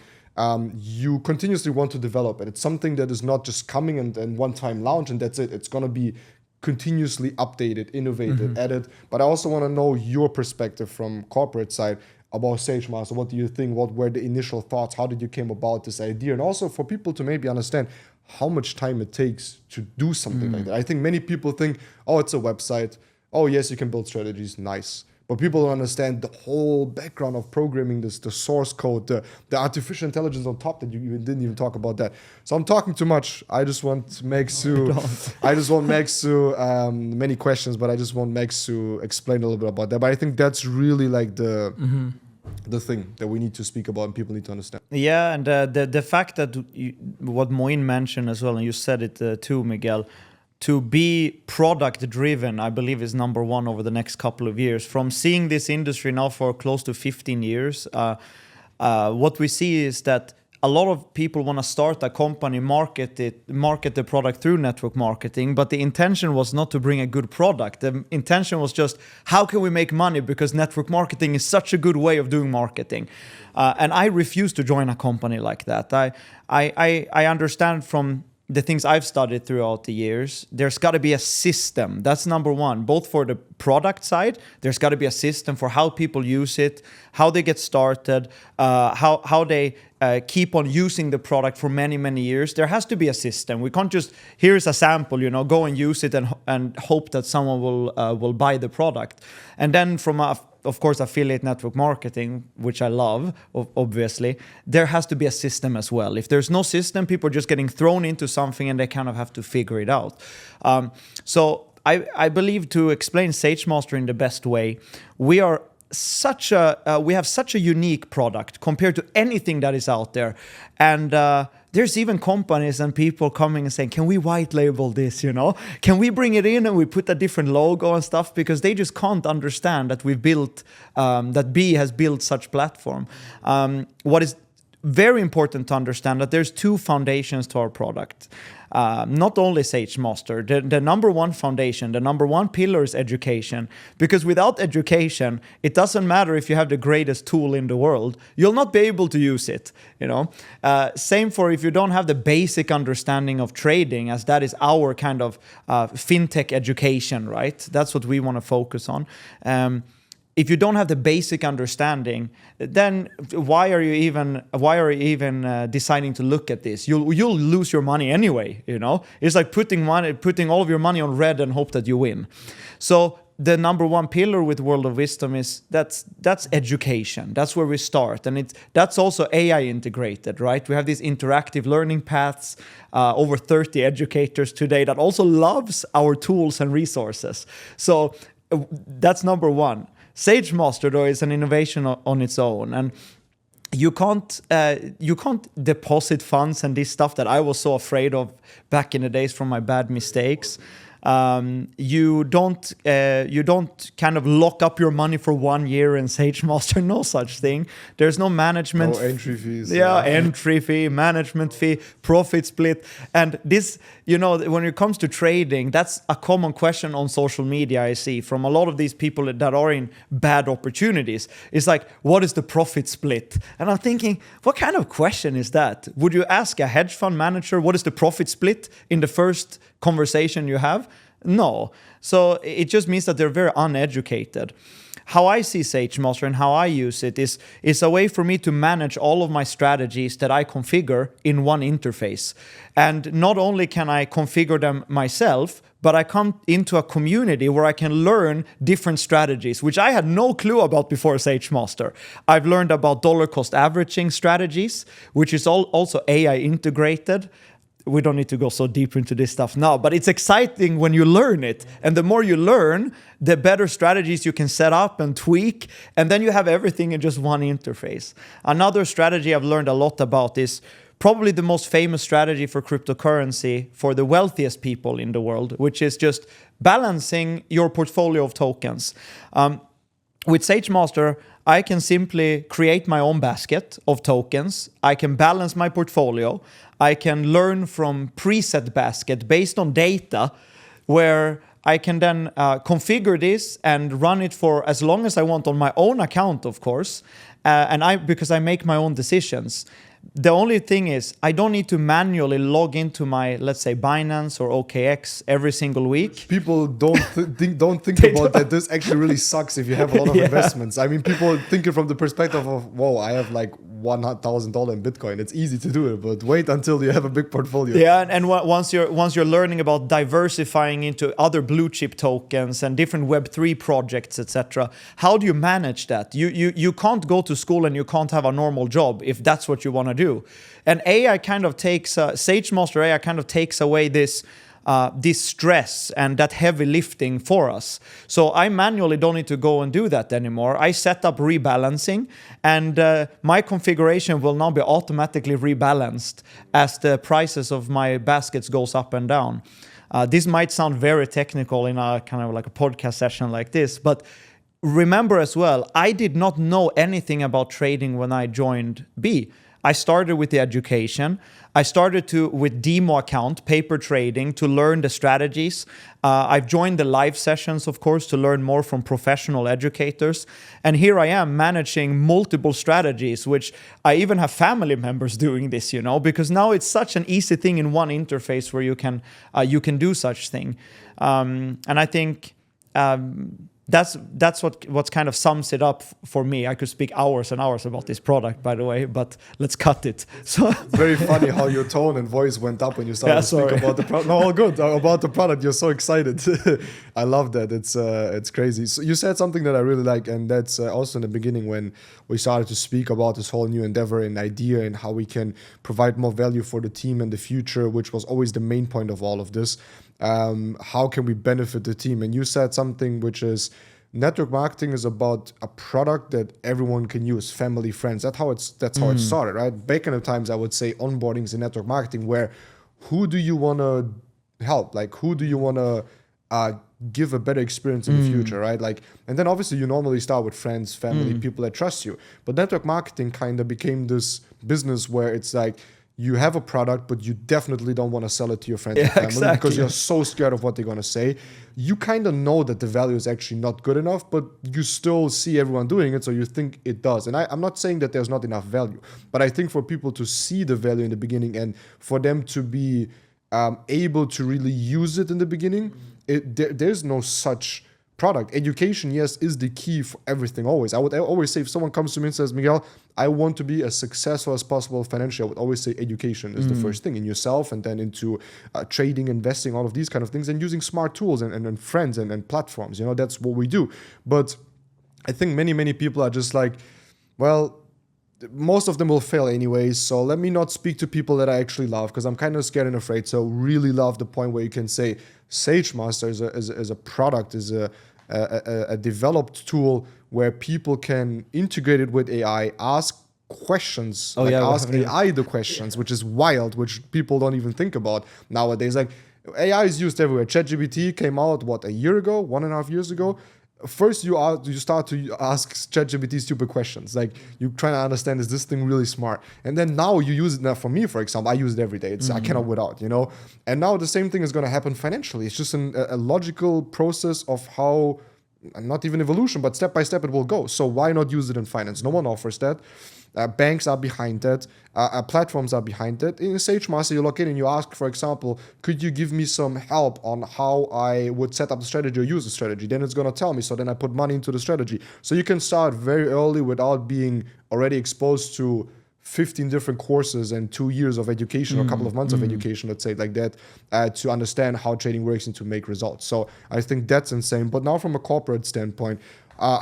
you continuously want to develop it. It's something that is not just coming and one-time launch and that's it. It's going to be continuously updated, innovated, added. But I also want to know your perspective from corporate side about SageMaster. What do you think? What were the initial thoughts? How did you came about this idea? And also for people to maybe understand how much time it takes to do something like that. I think many people think, oh, it's a website. Oh, yes, you can build strategies. Nice. But people don't understand the whole background of programming, the source code, the artificial intelligence on top that you didn't even talk about that. So I'm talking too much. I just want Max to, many questions, but I just want Max to explain a little bit about that. But I think that's really like the thing that we need to speak about and people need to understand. Yeah, and the fact that what Moyn mentioned as well, and you said it too, Miguel, to be product driven, I believe is number one over the next couple of years. From seeing this industry now for close to 15 years, what we see is that a lot of people want to start a company, market the product through network marketing, but the intention was not to bring a good product. The intention was just, how can we make money? Because network marketing is such a good way of doing marketing. And I refuse to join a company like that. I understand from the things I've studied throughout the years, there's got to be a system. That's number one. Both for the product side, there's got to be a system for how people use it, how they get started, how they keep on using the product for many, many years. There has to be a system. We can't just, here's a sample, go and use it and hope that someone will buy the product. And then from of course, affiliate network marketing, which I love, obviously, there has to be a system as well. If there's no system, people are just getting thrown into something and they kind of have to figure it out. So I believe, to explain SageMaster in the best way, we have such a unique product compared to anything that is out there. And there's even companies and people coming and saying, can we white label this, Can we bring it in and we put a different logo and stuff? Because they just can't understand that we've built, that B has built such platform. What is very important to understand that there's two foundations to our product. Not only SageMaster, the number one foundation, the number one pillar is education. Because without education, it doesn't matter if you have the greatest tool in the world, you'll not be able to use it. Same for if you don't have the basic understanding of trading, as that is our kind of fintech education, right? That's what we want to focus on. If you don't have the basic understanding, then why are you even deciding to look at this? You'll lose your money anyway. It's like putting all of your money on red and hope that you win. So the number one pillar with World of Wisdom is that's education. That's where we start, and that's also AI integrated, right? We have these interactive learning paths. Over 30 educators today that also loves our tools and resources. So that's number one. SageMaster, though, is an innovation on its own, and you can't deposit funds and this stuff that I was so afraid of back in the days from my bad mistakes. You don't kind of lock up your money for 1 year in SageMaster. No such thing. There's no management. No entry fees. Yeah, entry fee, management fee, profit split, and this. When it comes to trading, that's a common question on social media I see from a lot of these people that are in bad opportunities. It's like, what is the profit split? And I'm thinking, what kind of question is that? Would you ask a hedge fund manager, what is the profit split in the first conversation you have? No. So it just means that they're very uneducated. How I see SageMaster and how I use it is a way for me to manage all of my strategies that I configure in one interface. And not only can I configure them myself, but I come into a community where I can learn different strategies, which I had no clue about before SageMaster. I've learned about dollar cost averaging strategies, which is also AI integrated. We don't need to go so deep into this stuff now, but it's exciting when you learn it. And the more you learn, the better strategies you can set up and tweak. And then you have everything in just one interface. Another strategy I've learned a lot about is probably the most famous strategy for cryptocurrency for the wealthiest people in the world, which is just balancing your portfolio of tokens. With SageMaster, I can simply create my own basket of tokens. I can balance my portfolio. I can learn from preset basket based on data, where I can then configure this and run it for as long as I want on my own account, of course, because I make my own decisions. The only thing is, I don't need to manually log into my, let's say, Binance or OKX every single week. People don't think about that. This actually really sucks if you have a lot of investments. I mean, people think it from the perspective of, whoa, I have like $1,000 in Bitcoin. It's easy to do it, but wait until you have a big portfolio. Yeah, and once you're learning about diversifying into other blue chip tokens and different Web3 projects, etc., how do you manage that? You can't go to school and you can't have a normal job if that's what you want to do. And AI kind of takes SageMaster AI kind of takes away this stress and that heavy lifting for us. So I manually don't need to go and do that anymore. I set up rebalancing, and my configuration will now be automatically rebalanced as the prices of my baskets goes up and down. This might sound very technical in a kind of like a podcast session like this, but remember as well, I did not know anything about trading when I joined B. I started with the education. I started with demo account, paper trading, to learn the strategies. I've joined the live sessions, of course, to learn more from professional educators. And here I am managing multiple strategies, which I even have family members doing this, because now it's such an easy thing in one interface where you can do such thing. And I think that's what kind of sums it up for me. I could speak hours and hours about this product, by the way, but let's cut it. So very funny how your tone and voice went up when you started to speak about the product. No, all good. About the product, you're so excited. I love that. It's crazy. So you said something that I really like, and that's also in the beginning when we started to speak about this whole new endeavor and idea and how we can provide more value for the team in the future, which was always the main point of all of this. How can we benefit the team? And you said something which is network marketing is about a product that everyone can use, family, friends. That's how it started, right? Back in the times, I would say onboarding is in network marketing, where who do you want to help? Like, who do you want to give a better experience in the future, right? Like, and then obviously you normally start with friends, family, people that trust you. But network marketing kind of became this business where it's like, you have a product, but you definitely don't want to sell it to your friends and family because you're so scared of what they're going to say. You kind of know that the value is actually not good enough, but you still see everyone doing it, so you think it does. And I'm not saying that there's not enough value, but I think for people to see the value in the beginning and for them to be able to really use it in the beginning, there's no such product. Education, yes, is the key for everything always. I would always say if someone comes to me and says, Miguel, I want to be as successful as possible financially, I would always say education is the first thing in yourself, and then into trading, investing, all of these kind of things, and using smart tools and friends and platforms. That's what we do. But I think many people are just like, well, most of them will fail anyways, so let me not speak to people that I actually love because I'm kind of scared and afraid. So really love the point where you can say SageMaster is a product, is a developed tool where people can integrate it with AI, ask questions, ask AI the questions, which is wild, which people don't even think about nowadays. Like, AI is used everywhere. ChatGPT came out, a year ago, 1.5 years ago? First, you start to ask ChatGPT stupid questions. Like, you trying to understand, is this thing really smart? And then now you use it. Now, for me, for example, I use it every day. I cannot without, And now the same thing is going to happen financially. It's just a logical process of how, not even evolution, but step by step it will go. So why not use it in finance? No one offers that. Banks are behind that. Platforms are behind that. In SageMaster, you log in and you ask, for example, could you give me some help on how I would set up the strategy or use the strategy? Then it's going to tell me. So then I put money into the strategy. So you can start very early without being already exposed to 15 different courses and 2 years of education or a couple of months of education, let's say it like that, to understand how trading works and to make results. So I think that's insane. But now from a corporate standpoint, I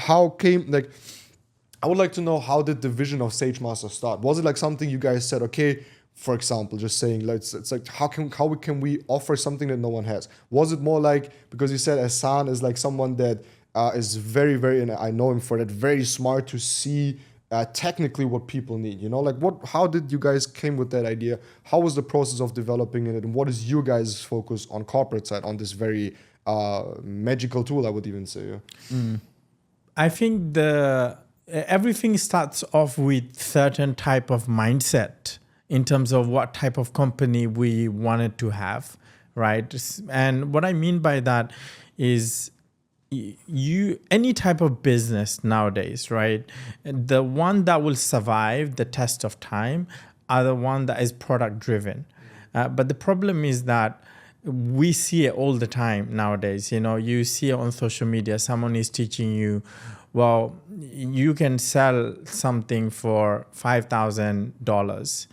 would like to know, how did the vision of SageMaster start? Was it like something you guys said, okay, for example, just saying, it's like, how can we offer something that no one has? Was it more like, because you said Hassan is like someone that is very, very, and I know him for that, very smart to see technically what people need, you know, like how did you guys came with that idea? How was the process of developing it, and what is your guys' focus on corporate side on this very magical tool, I would even say? I think everything starts off with certain type of mindset in terms of what type of company we wanted to have, right? And what I mean by that is any type of business nowadays, right? The one that will survive the test of time are the one that is product driven. But the problem is that we see it all the time nowadays. You know, you see it on social media. Someone is teaching you, well, you can sell something for $5,000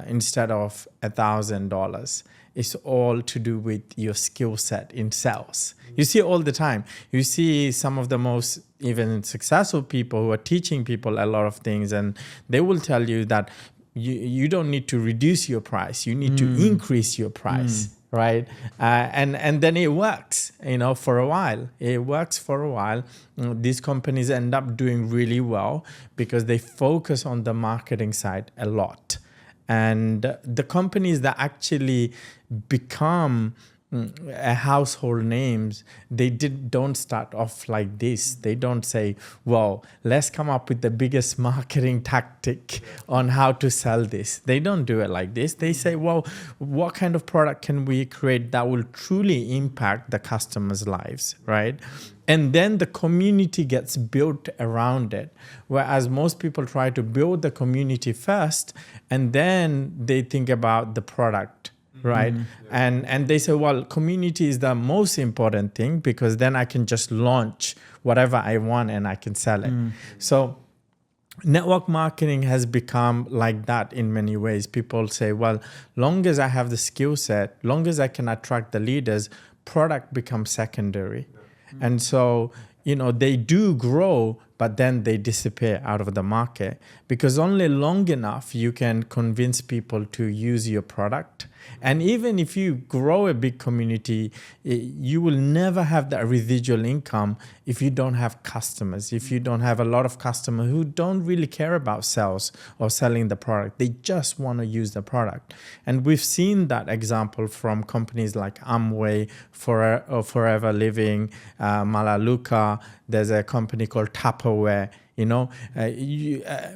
instead of $1,000. It's all to do with your skill set in sales. You see it all the time. You see some of the most even successful people who are teaching people a lot of things, and they will tell you that you don't need to reduce your price. You need to increase your price, right? And then it works, you know, for a while. It works for a while. These companies end up doing really well because they focus on the marketing side a lot. And the companies that actually become household names, they don't start off like this. They don't say, well, let's come up with the biggest marketing tactic on how to sell this. They don't do it like this. They say, well, what kind of product can we create that will truly impact the customers' lives, right? And then the community gets built around it. Whereas most people try to build the community first, and then they think about the product, right? And they say, well, community is the most important thing because then I can just launch whatever I want and I can sell it. So network marketing has become like that in many ways. People say, well, long as I have the skill set, long as I can attract the leaders, product becomes secondary. And so, you know, they do grow, but then they disappear out of the market because only long enough you can convince people to use your product. And even if you grow a big community, you will never have that residual income if you don't have customers, if you don't have a lot of customers who don't really care about sales or selling the product. They just want to use the product. And we've seen that example from companies like Amway, Forever Living, Malaluka. There's a company called Tupperware. You know,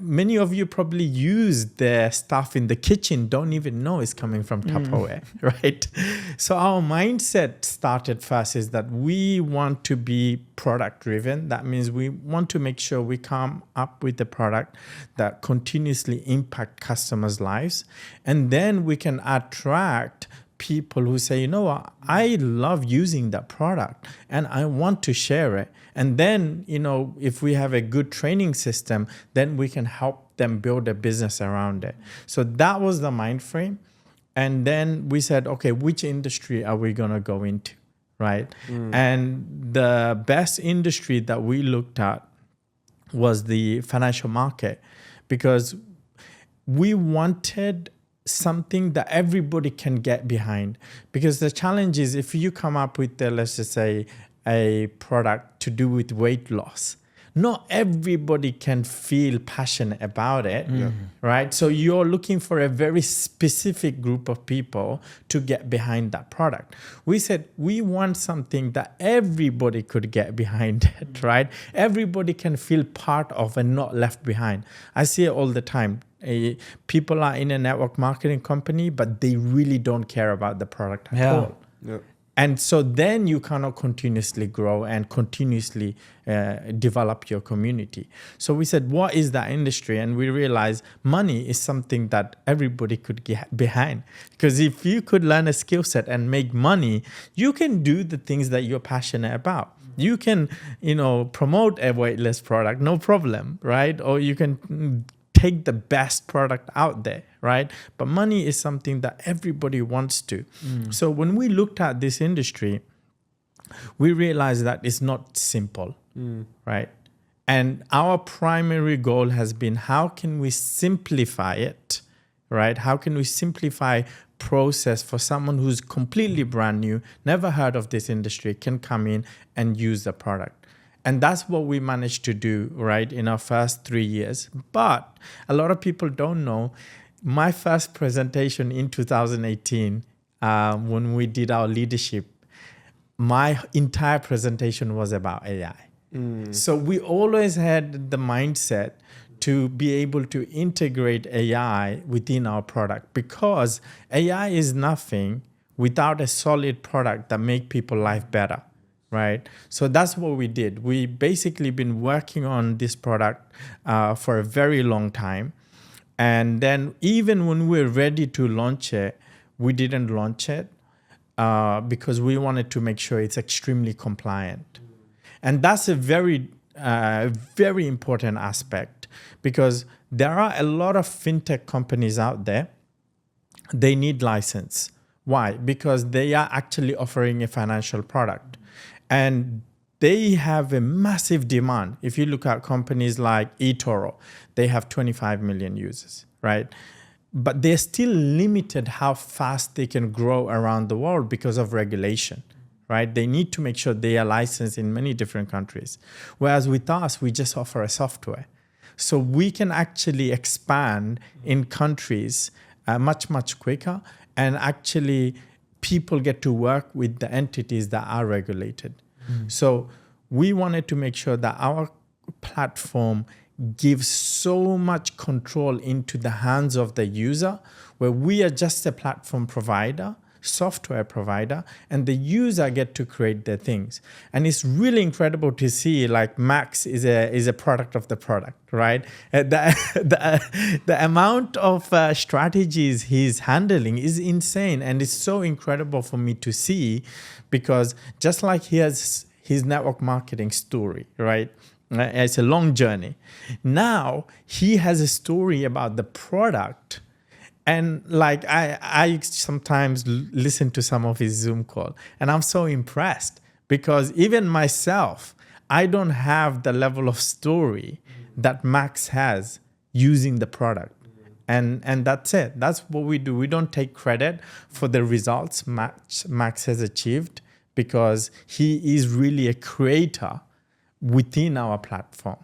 many of you probably use their stuff in the kitchen, don't even know it's coming from Tupperware, right? So our mindset started first is that we want to be product driven. That means we want to make sure we come up with the product that continuously impact customers' lives. And then we can attract people who say, you know what, I love using that product and I want to share it. And then, you know, if we have a good training system, then we can help them build a business around it. So that was the mind frame. And then we said, okay, which industry are we going to go into, right? And the best industry that we looked at was the financial market because we wanted something that everybody can get behind. Because the challenge is if you come up with, let's just say, a product to do with weight loss, not everybody can feel passionate about it, right? So you're looking for a very specific group of people to get behind that product. We said we want something that everybody could get behind it, right? Everybody can feel part of and not left behind. I see it all the time. People are in a network marketing company, but they really don't care about the product at all. And so then you cannot continuously grow and continuously develop your community. So we said, what is that industry? And we realized money is something that everybody could get behind. Because if you could learn a skill set and make money, you can do the things that you're passionate about. You can, you know, promote a weightless product, no problem, right? Or you can take the best product out there, right? But money is something that everybody wants to. So when we looked at this industry, we realized that it's not simple, right? And our primary goal has been, how can we simplify it, right? How can we simplify process for someone who's completely brand new, never heard of this industry, can come in and use the product? And that's what we managed to do, right, in our first 3 years. But a lot of people don't know, my first presentation in 2018, when we did our leadership, my entire presentation was about AI. So we always had the mindset to be able to integrate AI within our product, because AI is nothing without a solid product that make people's life better, right? So that's what we did. We basically been working on this product for a very long time. And then even when we were ready to launch it, we didn't launch it because we wanted to make sure it's extremely compliant. And that's a very, very important aspect, because there are a lot of fintech companies out there. They need license. Why? Because they are actually offering a financial product. And they have a massive demand. If you look at companies like eToro, they have 25 million users, right? But they're still limited how fast they can grow around the world because of regulation, right? They need to make sure they are licensed in many different countries. Whereas with us, we just offer a software. So we can actually expand in countries much, much quicker. And actually, people get to work with the entities that are regulated. So we wanted to make sure that our platform gives so much control into the hands of the user, where we are just a platform provider, software provider, and the user get to create their things. And it's really incredible to see, like, Max is a product of the product, right? The amount of strategies he's handling is insane, and it's so incredible for me to see, because just like he has his network marketing story, right? It's a long journey. Now he has a story about the product. And like I sometimes listen to some of his Zoom call, and I'm so impressed, because even myself, I don't have the level of story that Max has using the product. And that's it. That's what we do. We don't take credit for the results Max has achieved, because he is really a creator within our platform.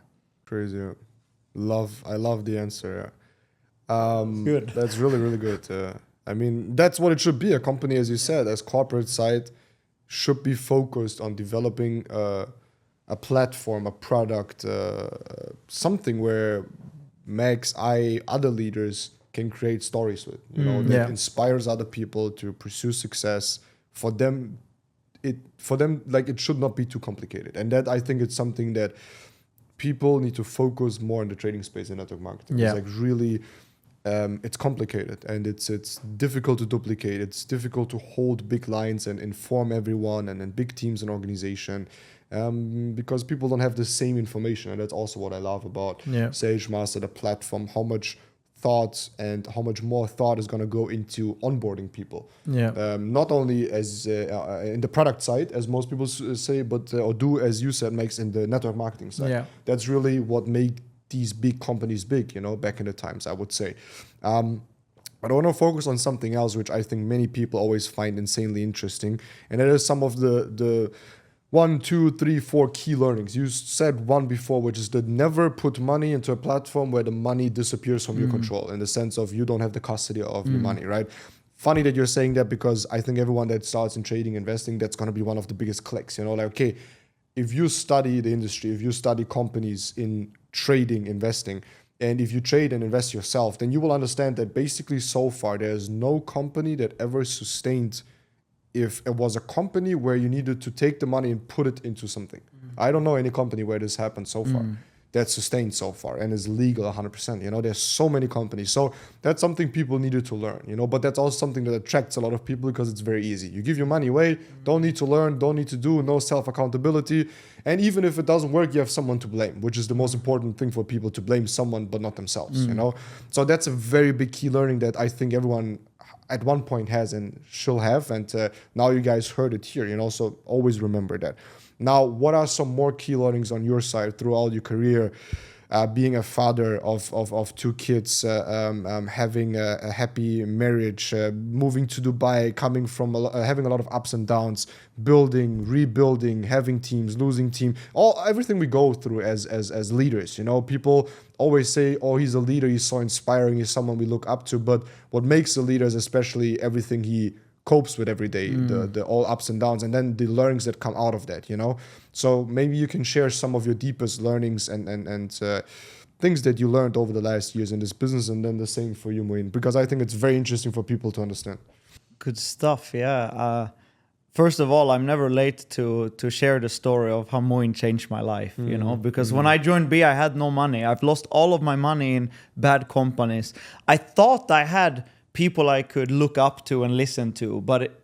Crazy. I love the answer. Good. That's really, really good. I mean, that's what it should be. A company, as you said, as corporate side, should be focused on developing a platform, a product, something where Max, other leaders can create stories with. You know, that inspires other people to pursue success. For them, like, it should not be too complicated. And that, I think, it's something that people need to focus more on the trading space and network marketing. Yeah. It's like really, it's complicated, and it's difficult to duplicate. It's difficult to hold big lines and inform everyone, and big teams and organization, because people don't have the same information. And that's also what I love about SageMaster, the platform, how much thoughts and how much more thought is going to go into onboarding people. Not only as in the product side, as most people say, but or do, as you said, Max, in the network marketing side. That's really what made these big companies big, you know, back in the times, I would say. But I want to focus on something else, which I think many people always find insanely interesting, and that is some of the 1, 2, 3, 4 key learnings. You said one before, which is that never put money into a platform where the money disappears from your control, in the sense of you don't have the custody of your money, right? Funny that you're saying that, because I think everyone that starts in trading, investing, that's going to be one of the biggest clicks, you know, like, okay, if you study the industry, if you study companies in trading, investing, and if you trade and invest yourself, then you will understand that basically so far there's no company that ever sustained if it was a company where you needed to take the money and put it into something. I don't know any company where this happened so far, that's sustained so far and is legal 100%. You know, there's so many companies. So that's something people needed to learn, you know, but that's also something that attracts a lot of people, because it's very easy. You give your money away, don't need to learn, don't need to do, no self-accountability. And even if it doesn't work, you have someone to blame, which is the most important thing for people, to blame someone, but not themselves, you know? So that's a very big key learning that I think everyone at one point has and shall have. And now you guys heard it here, you know, so always remember that. Now, what are some more key learnings on your side throughout your career? being a father of two kids, having a happy marriage, moving to Dubai, coming from having a lot of ups and downs, building, rebuilding, having teams, losing team, everything we go through as leaders. You know, people always say, oh, he's a leader, he's so inspiring, he's someone we look up to. But what makes a leader is especially everything he copes with every day, the all ups and downs, and then the learnings that come out of that, you know. So maybe you can share some of your deepest learnings and things that you learned over the last years in this business, and then the same for you, Moyn, because I think it's very interesting for people to understand. Good stuff, yeah. First of all, I'm never late to share the story of how Moyn changed my life, you know, because when I joined B, I had no money. I've lost all of my money in bad companies. I thought I had people I could look up to and listen to, but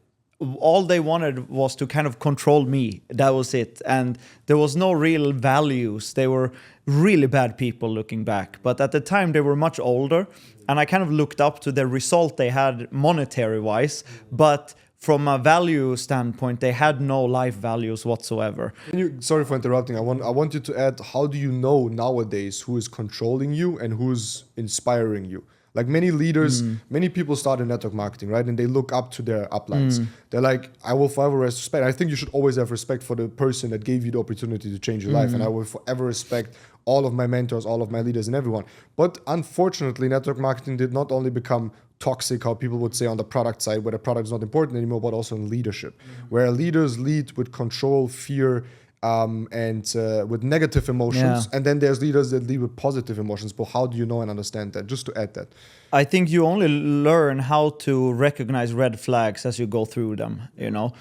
all they wanted was to kind of control me. That was it. And there was no real values. They were really bad people looking back. But at the time, they were much older, and I kind of looked up to the result they had monetary-wise, but from a value standpoint, they had no life values whatsoever. Sorry for interrupting. I want you to add, how do you know nowadays who is controlling you and who's inspiring you? Like many leaders, many people start in network marketing, right? And they look up to their uplines. They're like, I will forever respect. I think you should always have respect for the person that gave you the opportunity to change your life. And I will forever respect all of my mentors, all of my leaders and everyone. But unfortunately, network marketing did not only become toxic, how people would say on the product side, where the product is not important anymore, but also in leadership, where leaders lead with control, fear, and with negative emotions. And then there's leaders that lead with positive emotions. But how do you know and understand that? Just to add that. I think you only learn how to recognize red flags as you go through them, you know.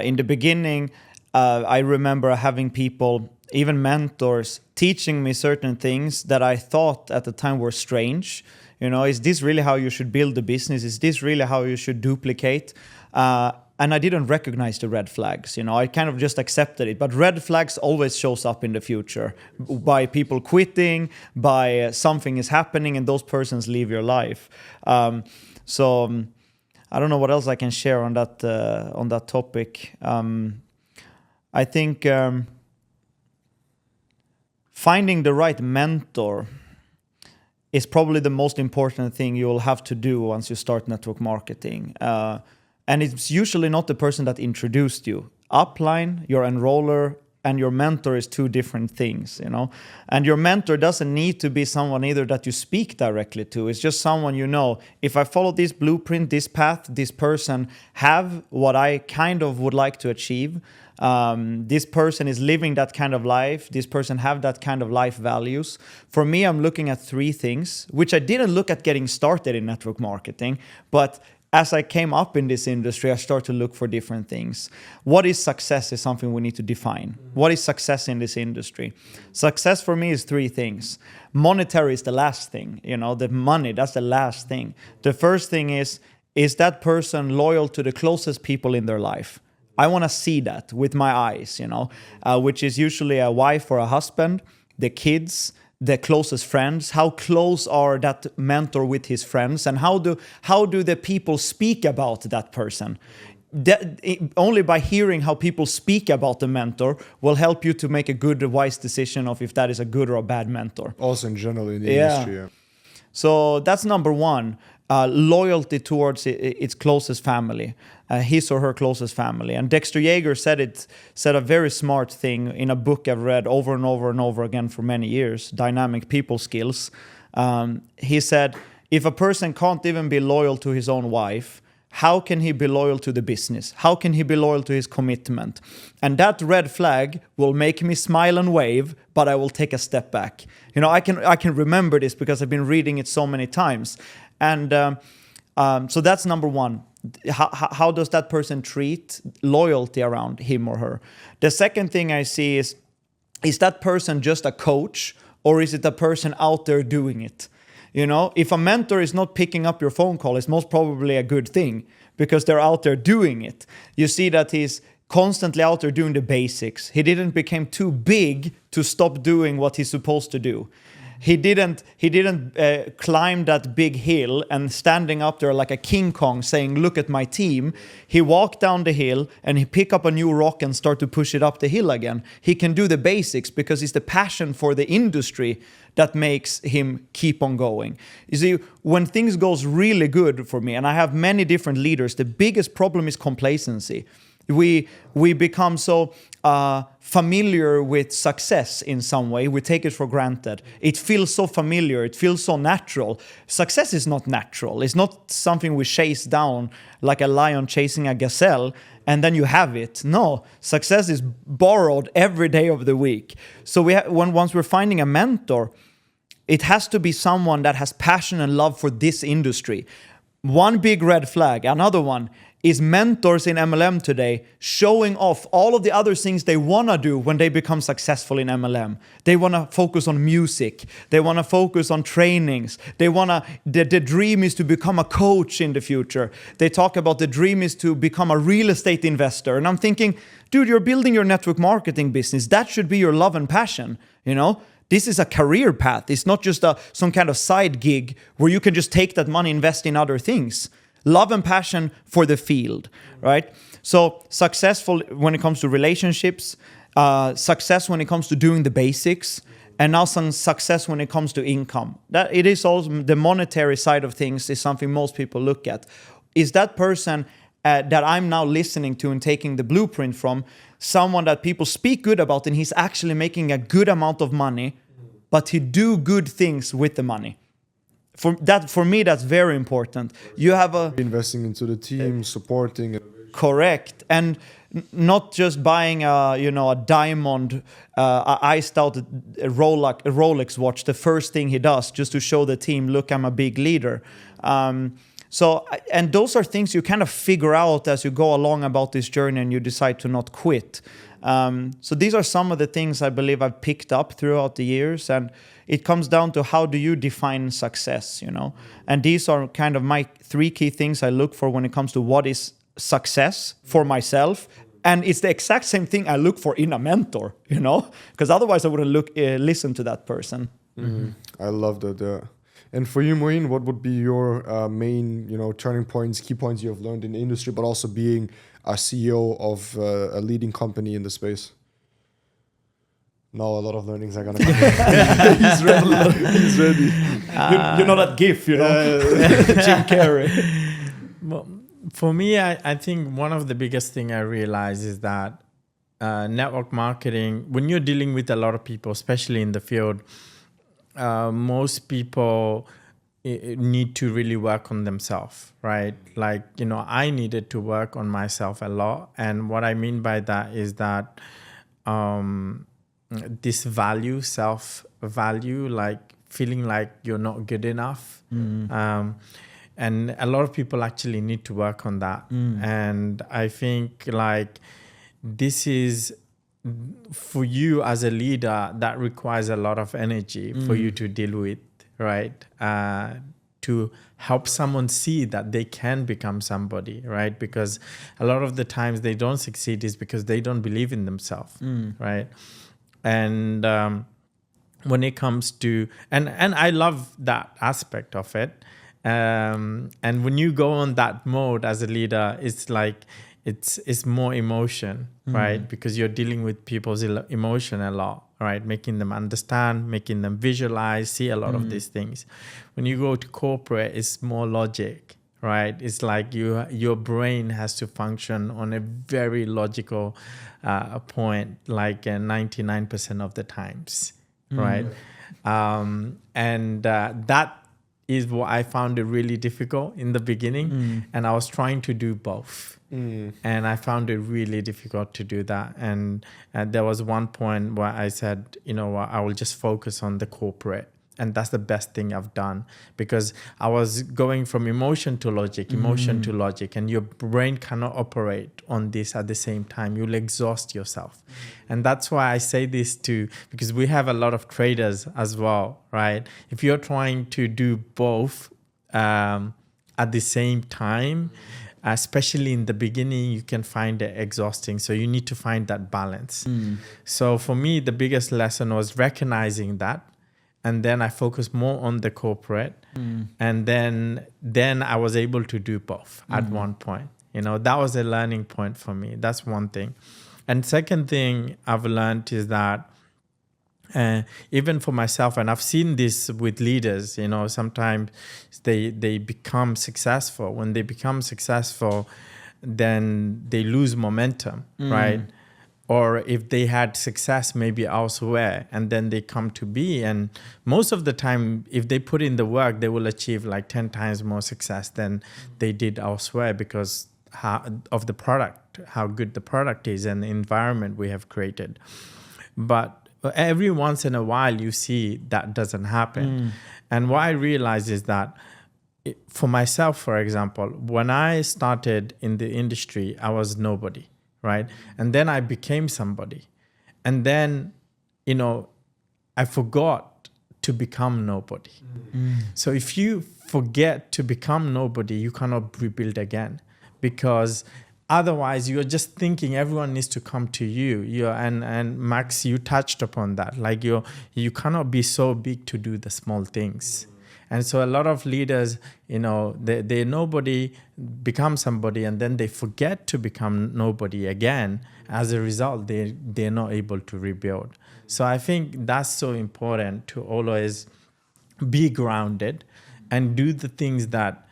In the beginning, I remember having people, even mentors, teaching me certain things that I thought at the time were strange. You know, is this really how you should build a business? Is this really how you should duplicate? And I didn't recognize the red flags. You know, I kind of just accepted it. But red flags always shows up in the future by people quitting, by something is happening, and those persons leave your life. So I don't know what else I can share on that topic. I think finding the right mentor is probably the most important thing you'll have to do once you start network marketing. And it's usually not the person that introduced you. Upline, your enroller, and your mentor is two different things, you know. And your mentor doesn't need to be someone either that you speak directly to. It's just someone you know. If I follow this blueprint, this path, this person have what I kind of would like to achieve. This person is living that kind of life. This person have that kind of life values. For me, I'm looking at three things, which I didn't look at getting started in network marketing, but as I came up in this industry, I started to look for different things. What is success is something we need to define. What is success in this industry? Success for me is three things. Monetary is the last thing. You know, the money, that's the last thing. The first thing is that person loyal to the closest people in their life? I want to see that with my eyes, you know, which is usually a wife or a husband, the kids, the closest friends. How close are that mentor with his friends, and how do the people speak about that person? Only by hearing how people speak about the mentor will help you to make a good, wise decision of if that is a good or a bad mentor. Also in general in the industry. Yeah. So that's number one. Loyalty towards its closest family, his or her closest family. And Dexter Yeager said a very smart thing in a book I've read over and over and over again for many years, Dynamic People Skills. He said, if a person can't even be loyal to his own wife, how can he be loyal to the business? How can he be loyal to his commitment? And that red flag will make me smile and wave, but I will take a step back. You know, I can remember this because I've been reading it so many times. And so that's number one. How does that person treat loyalty around him or her? The second thing I see is that person just a coach, or is it a person out there doing it? You know, if a mentor is not picking up your phone call, it's most probably a good thing because they're out there doing it. You see that he's constantly out there doing the basics. He didn't become too big to stop doing what he's supposed to do. He didn't climb that big hill and standing up there like a King Kong saying, look at my team. He walked down the hill and he pick up a new rock and start to push it up the hill again. He can do the basics because it's the passion for the industry that makes him keep on going. You see, when things goes really good for me, and I have many different leaders, the biggest problem is complacency. We become so familiar with success in some way. We take it for granted. It feels so familiar. It feels so natural. Success is not natural. It's not something we chase down like a lion chasing a gazelle and then you have it. No, success is borrowed every day of the week. So once we're finding a mentor, it has to be someone that has passion and love for this industry. One big red flag. Another one is mentors in MLM today showing off all of the other things they want to do when they become successful in MLM. They want to focus on music. They want to focus on trainings. The dream is to become a coach in the future. They talk about the dream is to become a real estate investor. And I'm thinking, dude, you're building your network marketing business. That should be your love and passion, you know? This is a career path. It's not just some kind of side gig where you can just take that money, invest in other things. Love and passion for the field, right? So successful when it comes to relationships, success when it comes to doing the basics, and now some success when it comes to income. That it is also the monetary side of things is something most people look at. Is that person that I'm now listening to and taking the blueprint from someone that people speak good about and he's actually making a good amount of money, but he do good things with the money? For me, that's very important. You have investing into the team, supporting. Correct, and not just buying a diamond, iced out Rolex watch. The first thing he does just to show the team, look, I'm a big leader. So, and those are things you kind of figure out as you go along about this journey, and you decide to not quit. So these are some of the things I believe I've picked up throughout the years, and it comes down to how do you define success, you know? And these are kind of my 3 key things I look for when it comes to what is success for myself. And it's the exact same thing I look for in a mentor, you know? Because otherwise I wouldn't listen to that person. Mm-hmm. I love that. And for you, Moyn, what would be your main, turning points, key points you have learned in the industry, but also being a CEO of a leading company in the space? Now a lot of learnings are gonna come. He's ready. You know that GIF, Jim Carrey. Well, for me, I think one of the biggest thing I realize is that network marketing, when you're dealing with a lot of people, especially in the field, most people need to really work on themselves, right? Like, I needed to work on myself a lot. And what I mean by that is that this value, self-value, like feeling like you're not good enough. And a lot of people actually need to work on that. And I think like this is, for you as a leader, that requires a lot of energy for you to deal with, right? To help someone see that they can become somebody, right? Because a lot of the times they don't succeed is because they don't believe in themselves, right? And when it comes to, and I love that aspect of it. And when you go on that mode as a leader, it's like, it's more emotion, right? Because you're dealing with people's emotion a lot, right? Making them understand, making them visualize, see a lot of these things. When you go to corporate, it's more logic, right? It's like your brain has to function on a very logical point, like 99% of the times, right? And that is what I found it really difficult in the beginning. And I was trying to do both. And I found it really difficult to do that. And there was one point where I said, you know what, I will just focus on the corporate. And that's the best thing I've done, because I was going from emotion to logic, and your brain cannot operate on this at the same time. You'll exhaust yourself. And that's why I say this too, because we have a lot of traders as well, right? If you're trying to do both at the same time, especially in the beginning, you can find it exhausting. So you need to find that balance. So for me, the biggest lesson was recognizing that, and then I focused more on the corporate, and then I was able to do both at one point. That was a learning point for me. That's one thing. And second thing I've learned is that even for myself, and I've seen this with leaders, sometimes they become successful. When they become successful, then they lose momentum, right? Or if they had success maybe elsewhere, and then they come to be, and most of the time, if they put in the work, they will achieve like 10 times more success than they did elsewhere because of the product, how good the product is and the environment we have created. But every once in a while, you see that doesn't happen. And what I realized is that for myself, for example, when I started in the industry, I was nobody. Right. And then I became somebody. And then, I forgot to become nobody. So if you forget to become nobody, you cannot rebuild again, because otherwise you're just thinking everyone needs to come to you. And Max, you touched upon that. Like you cannot be so big to do the small things. And so a lot of leaders, they nobody become somebody, and then they forget to become nobody again. As a result, they're not able to rebuild. So I think that's so important to always be grounded and do the things that,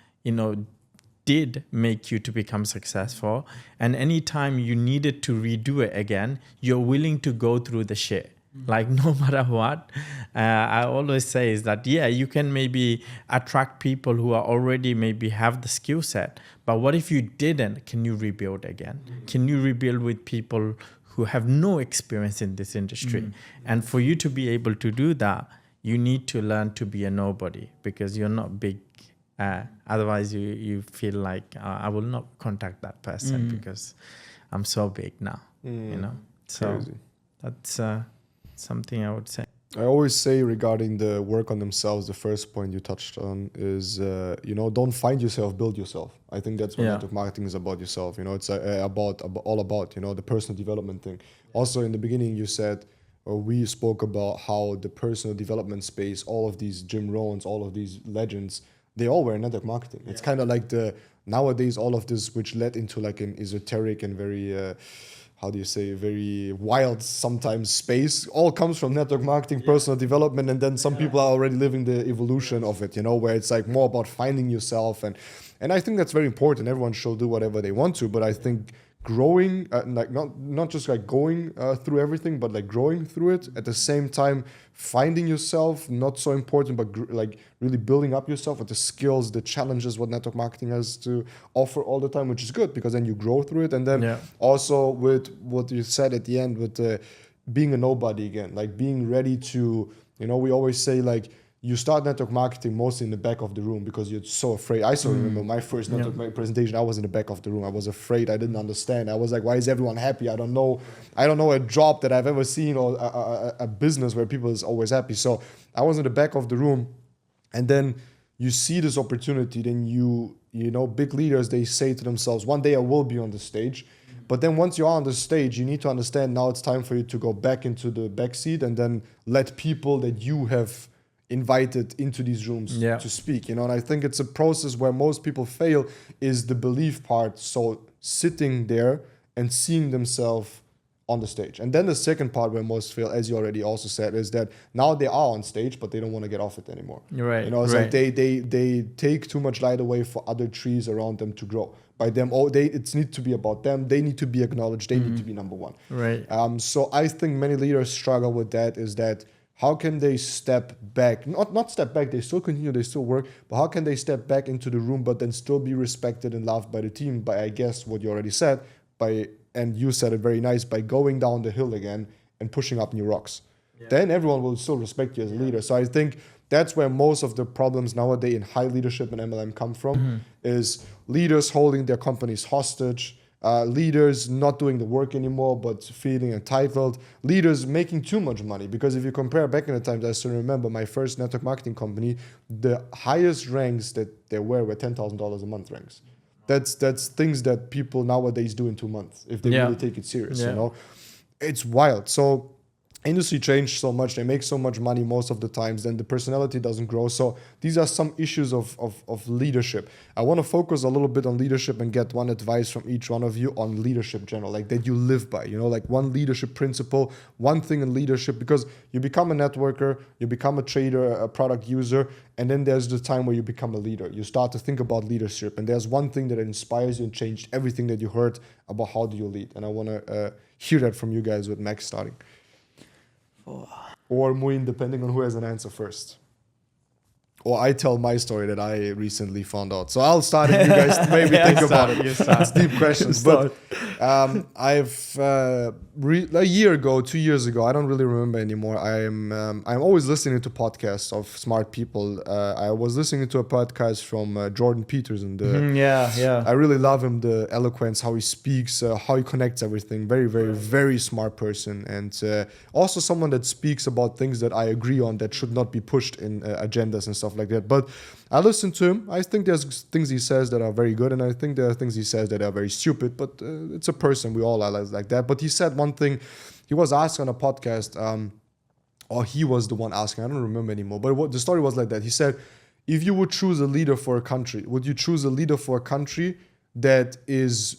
did make you to become successful. And anytime you needed to redo it again, you're willing to go through the shit. Like no matter what, I always say is that, you can maybe attract people who are already maybe have the skill set, but what if you didn't? Can you rebuild again? Can you rebuild with people who have no experience in this industry? And for you to be able to do that, you need to learn to be a nobody, because you're not big. Otherwise you feel like I will not contact that person because I'm so big now, So Crazy. that's something I would say. I always say regarding the work on themselves, the first point you touched on is, don't find yourself, build yourself. I think that's what network marketing is about yourself. It's all about, the personal development thing. Also, in the beginning, you said, or we spoke about how the personal development space, all of these Jim Rohns, all of these legends, they all were in network marketing. It's kind of like nowadays, all of this, which led into like an esoteric and very, very wild sometimes space, all comes from network marketing, personal development, and then some people are already living the evolution of it, where it's like more about finding yourself, and I think that's very important. Everyone should do whatever they want to, but I think growing, like not just like going through everything, but like growing through it at the same time, finding yourself, not so important, but like really building up yourself with the skills, the challenges what network marketing has to offer all the time, which is good because then you grow through it. And then also with what you said at the end with being a nobody again, like being ready to, we always say like, you start network marketing mostly in the back of the room because you're so afraid. I still remember my first network presentation. I was in the back of the room. I was afraid. I didn't understand. I was like, why is everyone happy? I don't know a job that I've ever seen or a business where people is always happy. So I was in the back of the room, and then you see this opportunity. Then big leaders, they say to themselves, one day I will be on the stage. But then once you're on the stage, you need to understand now it's time for you to go back into the back seat and then let people that you have invited into these rooms to speak, and I think it's a process where most people fail is the belief part. So sitting there and seeing themselves on the stage. And then the second part where most fail, as you already also said, is that now they are on stage, but they don't want to get off it anymore. Right. It's like they take too much light away for other trees around them to grow. By them, it needs to be about them. They need to be acknowledged. They need to be number one. Right. So I think many leaders struggle with that, is that how can they step back? Not step back, they still continue, they still work, but how can they step back into the room but then still be respected and loved by the team by, I guess, what you already said, and you said it very nice, by going down the hill again and pushing up new rocks. Then everyone will still respect you as a leader. So I think that's where most of the problems nowadays in high leadership and MLM come from, is leaders holding their companies hostage, leaders not doing the work anymore but feeling entitled, leaders making too much money. Because if you compare back in the times, I still remember my first network marketing company, the highest ranks that there were $10,000 a month ranks. That's things that people nowadays do in 2 months if they really take it serious. It's wild. So industry changed so much, they make so much money most of the times, then the personality doesn't grow. So these are some issues of leadership. I want to focus a little bit on leadership and get one advice from each one of you on leadership in general, like that you live by, like one leadership principle, one thing in leadership, because you become a networker, you become a trader, a product user, and then there's the time where you become a leader. You start to think about leadership, and there's one thing that inspires you and changed everything that you heard about how do you lead. And I want to hear that from you guys, with Max starting. Or Moyn, depending on who has an answer first. Or I tell my story that I recently found out. So I'll start and you guys maybe think about it. It's deep questions. But I've a year ago, 2 years ago, I don't really remember anymore. I'm always listening to podcasts of smart people. I was listening to a podcast from Jordan Peterson. I really love him, the eloquence, how he speaks, how he connects everything. Very, very, very smart person. And also someone that speaks about things that I agree on that should not be pushed in agendas and stuff like that. But I listen to him. I think there's things he says that are very good, and I think there are things he says that are very stupid, but it's a person. We all are like that. But he said one thing. He was asked on a podcast, or he was the one asking. I don't remember anymore. But the story was like that. He said, if you would choose a leader for a country, would you choose a leader for a country that is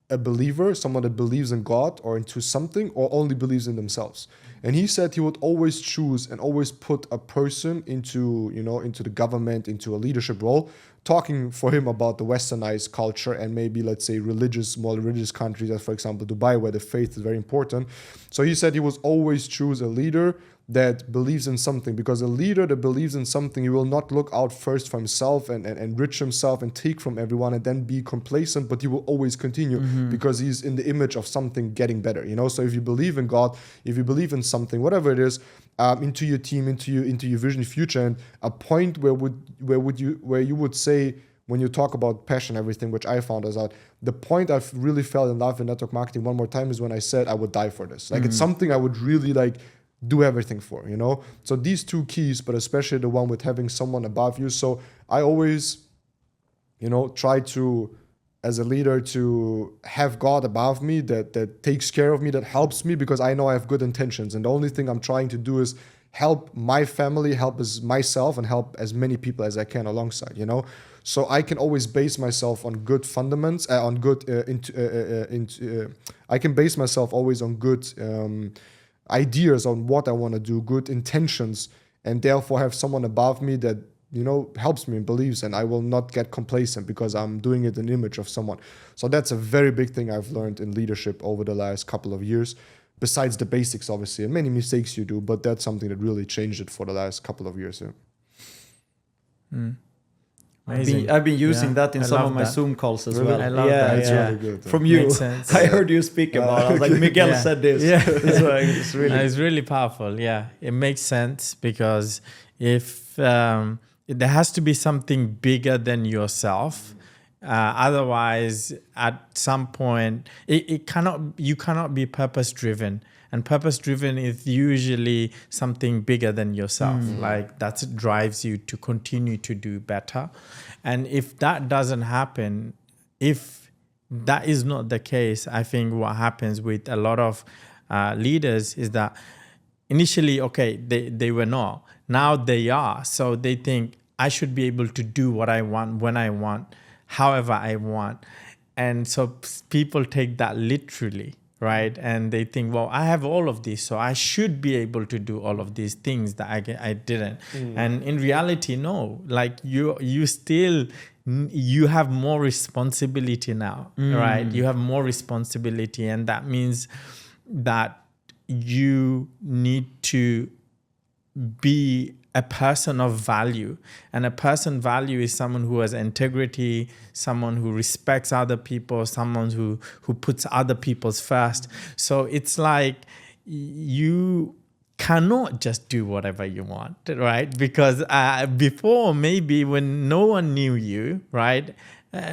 a believer, someone that believes in God or into something, or only believes in themselves? And he said he would always choose and always put a person into the government, into a leadership role, talking for him about the westernized culture and maybe, let's say, more religious countries, as for example Dubai, where the faith is very important. So he said he would always choose a leader that believes in something, because a leader that believes in something, he will not look out first for himself and enrich himself and take from everyone and then be complacent, but he will always continue because he's in the image of something getting better. So if you believe in God, if you believe in something, whatever it is, into your team, into your vision, future, and a point where you would say, when you talk about passion, everything, which I found out, the point I've really fell in love in network marketing one more time is when I said I would die for this. Like it's something I would really do everything for, So these two keys, but especially the one with having someone above you. So I always, try to, as a leader, to have God above me that takes care of me, that helps me, because I know I have good intentions. And the only thing I'm trying to do is help my family, help myself, and help as many people as I can alongside, So I can always base myself on good fundamentals, I can base myself always on good ideas on what I want to do, good intentions, and therefore have someone above me that helps me and believes, and I will not get complacent because I'm doing it in image of someone. So that's a very big thing I've learned in leadership over the last couple of years, besides the basics, obviously, and many mistakes you do, but that's something that really changed it for the last couple of years. I've been using that in some of my Zoom calls as well. I love that. It's really good. From you, I heard you speak about it. I was like, Miguel said this. Yeah. It's really powerful. Yeah, it makes sense, because if there has to be something bigger than yourself, otherwise, at some point, you cannot be purpose driven. And purpose driven is usually something bigger than yourself. Like that drives you to continue to do better. And if that doesn't happen, if that is not the case, I think what happens with a lot of leaders is that initially, okay, they were not. Now they are. So they think, I should be able to do what I want, when I want, however I want. And so people take that literally. Right. And they think, well, I have all of this, so I should be able to do all of these things that I didn't. And in reality, no, like you have more responsibility now, right? You have more responsibility. And that means that you need to be a person of value. And a person value is someone who has integrity, someone who respects other people, someone who puts other people's first. So it's like you cannot just do whatever you want, right? Because before, maybe when no one knew you, right?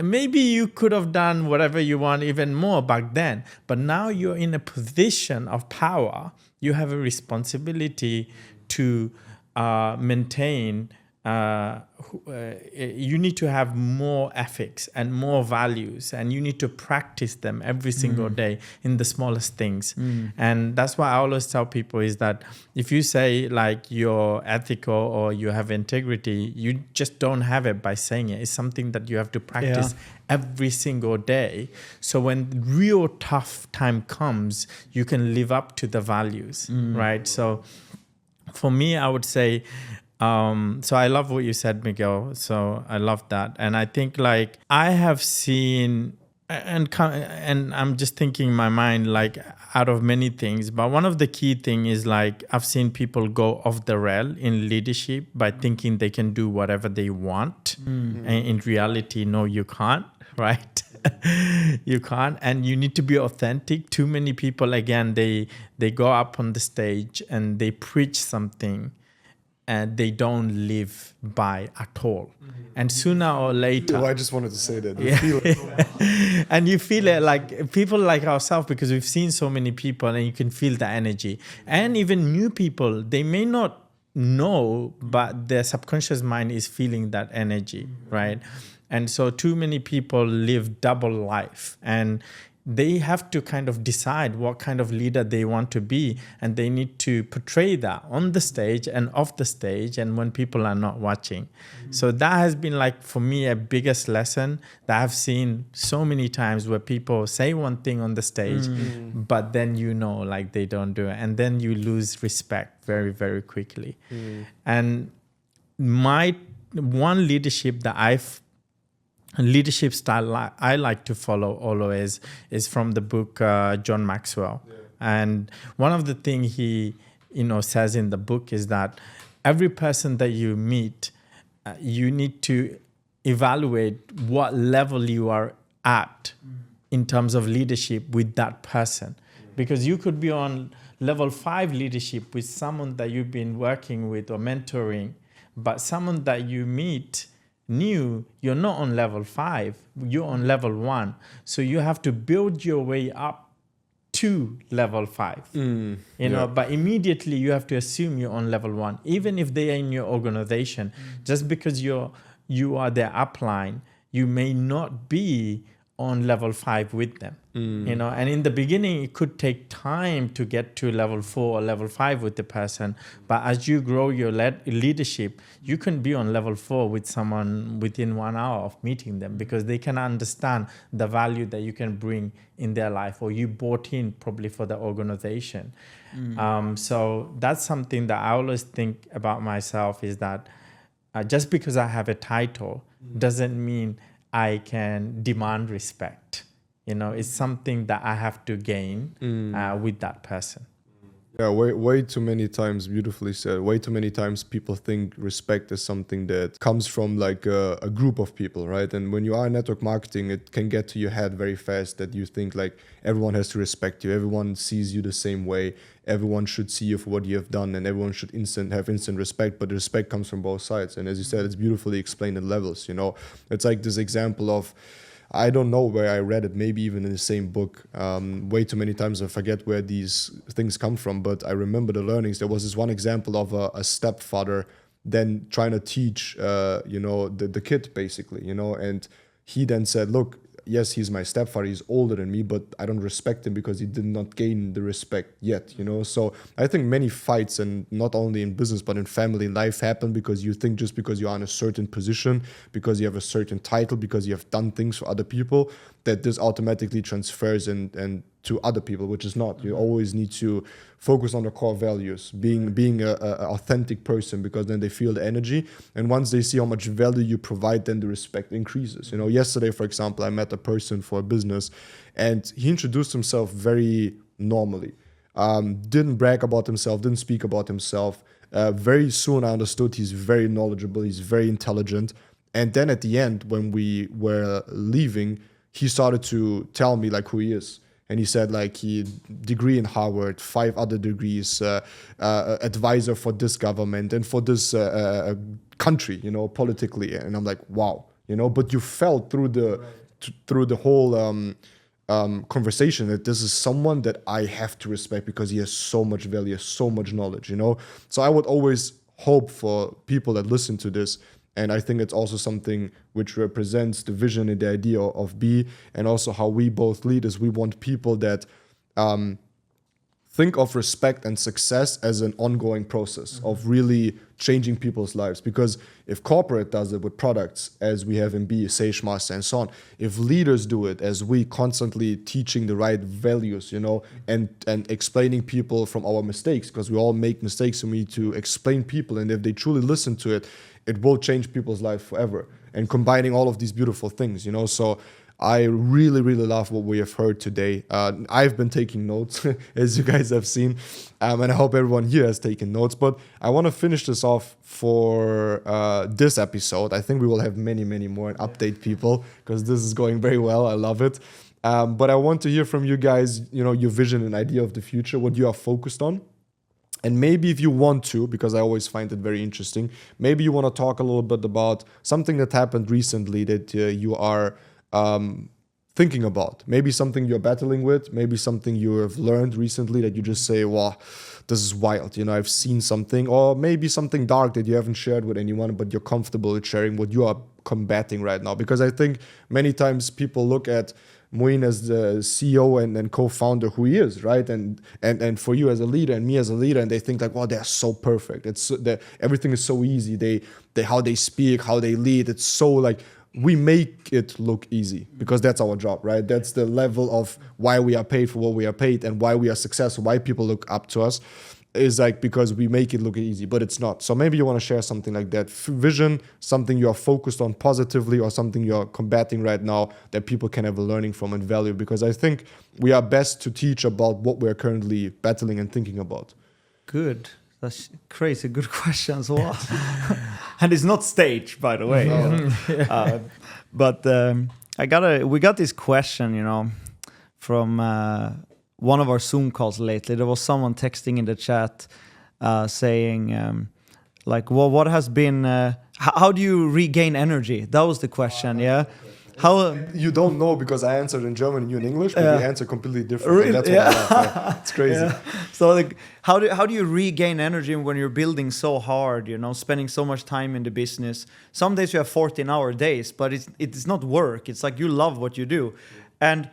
Maybe you could have done whatever you want even more back then. But now you're in a position of power. You have a responsibility to maintain you need to have more ethics and more values, and you need to practice them every single day in the smallest things. And that's why I always tell people is that if you say like you're ethical or you have integrity, you just don't have it by saying it. It's something that you have to practice every single day. So when real tough time comes, you can live up to the values, right? So for me, I would say, so I love what you said, Miguel. So I love that. And I think like I have seen, and I'm just thinking in my mind, like out of many things, but one of the key thing is like I've seen people go off the rail in leadership by thinking they can do whatever they want. And in reality, no, you can't, right? You can't, and you need to be authentic. Too many people, again, they go up on the stage and they preach something and they don't live by at all. And sooner or later... Oh, I just wanted to say that. And you feel it like people like ourselves, because we've seen so many people and you can feel the energy. And even new people, they may not know, but their subconscious mind is feeling that energy, right? And so too many people live double life, and they have to kind of decide what kind of leader they want to be, and they need to portray that on the stage and off the stage and when people are not watching. So that has been like for me a biggest lesson that I've seen so many times, where people say one thing on the stage, but then like they don't do it, and then you lose respect very, very quickly. And my one leadership style I like to follow always is from the book John Maxwell. And one of the things he says in the book is that every person that you meet, you need to evaluate what level you are at in terms of leadership with that person, because you could be on level 5 leadership with someone that you've been working with or mentoring, but someone that you meet new, you're not on level 5, you're on level 1. So you have to build your way up to level 5, but immediately you have to assume you're on level 1, even if they are in your organization. Just because you are their upline, you may not be on level 5 with them, and in the beginning it could take time to get to level 4 or level 5 with the person, but as you grow your leadership, you can be on level 4 with someone within 1 hour of meeting them, because they can understand the value that you can bring in their life, or you bought in probably for the organization. So that's something that I always think about myself, is that just because I have a title doesn't mean I can demand respect. It's something that I have to gain with that person. Yeah, way too many times, beautifully said, way too many times people think respect is something that comes from like a group of people, right? And when you are in network marketing, it can get to your head very fast that you think like everyone has to respect you, everyone sees you the same way, everyone should see you for what you have done, and everyone should have instant respect. But the respect comes from both sides, and as you said, it's beautifully explained in levels. It's like this example of, I don't know where I read it, maybe even in the same book. Way too many times I forget where these things come from, but I remember the learnings. There was this one example of a stepfather then trying to teach, the kid basically, and he then said, look, yes, he's my stepfather, he's older than me, but I don't respect him because he did not gain the respect yet, So I think many fights, and not only in business, but in family life, happen because you think just because you're in a certain position, because you have a certain title, because you have done things for other people, that this automatically transfers and to other people, which is not. You always need to focus on the core values, being a authentic person, because then they feel the energy, and once they see how much value you provide, then the respect increases. Yesterday, for example, I met a person for a business, and he introduced himself very normally, didn't brag about himself, didn't speak about himself. Very soon I understood he's very knowledgeable, he's very intelligent, and then at the end, when we were leaving, he started to tell me like who he is. And he said like he degree in Harvard, 5 other degrees, advisor for this government and for this country, politically. And I'm like, wow, but you felt through the whole conversation that this is someone that I have to respect because he has so much value, so much knowledge, So I would always hope for people that listen to this. And I think it's also something which represents the vision and the idea of B, and also how we both lead is we want people that think of respect and success as an ongoing process of really changing people's lives. Because if corporate does it with products, as we have in B, SageMaster and so on, if leaders do it as we constantly teaching the right values, and explaining people from our mistakes, because we all make mistakes and we need to explain people. And if they truly listen to it, it will change people's life forever. And combining all of these beautiful things, So I really, really love what we have heard today. I've been taking notes, as you guys have seen, and I hope everyone here has taken notes. But I want to finish this off for this episode. I think we will have many, many more and update people, because this is going very well. I love it. But I want to hear from you guys, your vision and idea of the future, what you are focused on. And maybe if you want to, because I always find it very interesting, maybe you want to talk a little bit about something that happened recently that you are thinking about. Maybe something you're battling with, maybe something you have learned recently that you just say, wow, this is wild, I've seen something. Or maybe something dark that you haven't shared with anyone, but you're comfortable with sharing what you are combating right now. Because I think many times people look at Moyn as the CEO and co-founder who he is, right? And for you as a leader and me as a leader, and they think like, wow, they're so perfect. Everything is so easy. They how they speak, how they lead. It's so like, we make it look easy because that's our job, right? That's the level of why we are paid for what we are paid and why we are successful, why people look up to us, is like because we make it look easy, but it's not. So maybe you want to share something like that. Vision, something you are focused on positively, or something you're combating right now that people can have a learning from and value, because I think we are best to teach about what we're currently battling and thinking about. Good. That's crazy good questions. Wow. And it's not staged, by the way. But we got this question, from one of our Zoom calls lately. There was someone texting in the chat saying, what has been, how do you regain energy? That was the question, yeah? How you don't know, because I answered in German and you in English, but you answer completely different. Really? And that's what I love. It's crazy. Yeah. So how do you regain energy when you're building so hard, spending so much time in the business? Some days you have 14-hour days, but it's not work. It's like you love what you do. And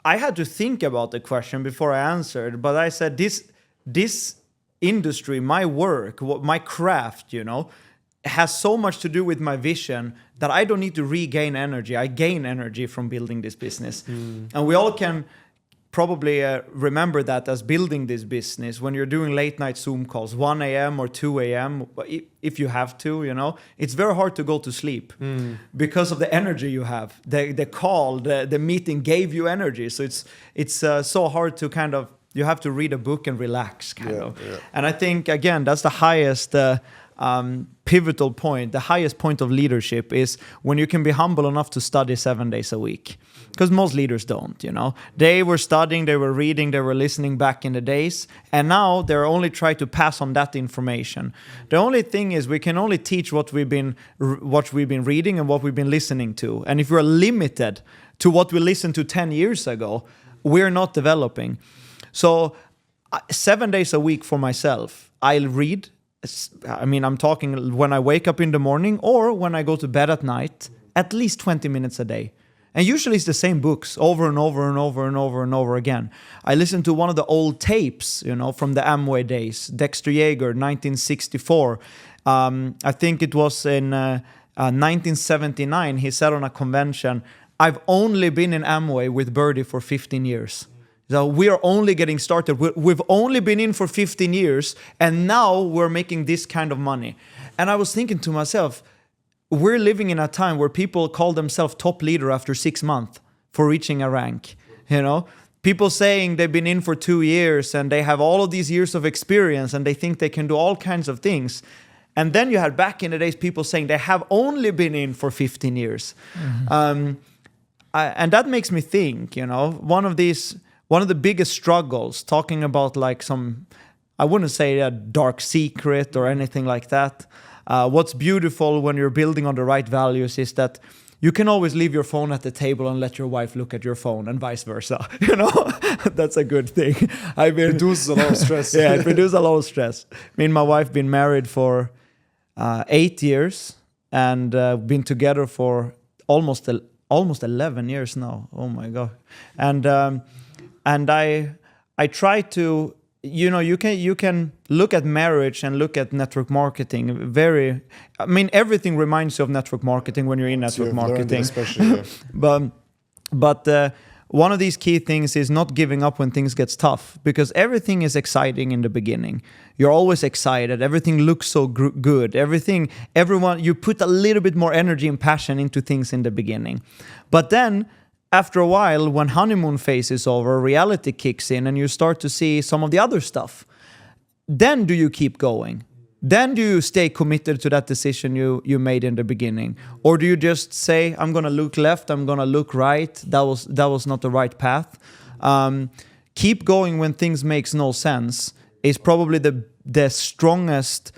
I had to think about the question before I answered, but I said this industry, my work, my craft, has so much to do with my vision that I don't need to regain energy. I gain energy from building this business. And we all can probably remember that as building this business. When you're doing late night Zoom calls, 1 a.m. or 2 a.m., if you have to, it's very hard to go to sleep because of the energy you have. The call, the meeting gave you energy. So it's so hard to kind of, you have to read a book and relax kind of. Yeah. And I think, again, that's the highest pivotal point, the highest point of leadership is when you can be humble enough to study 7 days a week. Because most leaders don't, They were studying, they were reading, they were listening back in the days. And now they're only trying to pass on that information. The only thing is we can only teach what we've been reading and what we've been listening to. And if we're limited to what we listened to 10 years ago, we're not developing. So 7 days a week for myself, I'll read. I'm talking when I wake up in the morning or when I go to bed at night, at least 20 minutes a day. And usually it's the same books over and over and over and over and over again. I listened to one of the old tapes, from the Amway days, Dexter Yeager, 1964. I think it was in 1979, he said on a convention, I've only been in Amway with Birdie for 15 years. So we are only getting started. We've only been in for 15 years, and now we're making this kind of money. And I was thinking to myself, we're living in a time where people call themselves top leader after 6 months for reaching a rank. People saying they've been in for 2 years and they have all of these years of experience and they think they can do all kinds of things. And then you had back in the days people saying they have only been in for 15 years. Mm-hmm. And that makes me think, one of the biggest struggles, talking about like some, I wouldn't say a dark secret or anything like that. What's beautiful when you're building on the right values is that you can always leave your phone at the table and let your wife look at your phone, and vice versa. That's a good thing. It reduces a lot of stress. Yeah, it reduces a lot of stress. Me and my wife been married for 8 years, and been together for almost 11 years now. Oh my God. And I try to, you can look at marriage and look at network marketing everything reminds you of network marketing when you're in network marketing. Especially, yeah. But one of these key things is not giving up when things gets tough, because everything is exciting in the beginning. You're always excited. Everything looks so good. You put a little bit more energy and passion into things in the beginning. But then after a while, when honeymoon phase is over, reality kicks in and you start to see some of the other stuff. Then do you keep going? Then do you stay committed to that decision you made in the beginning? Or do you just say, I'm going to look left, I'm going to look right, that was not the right path? Keep going when things makes no sense is probably the strongest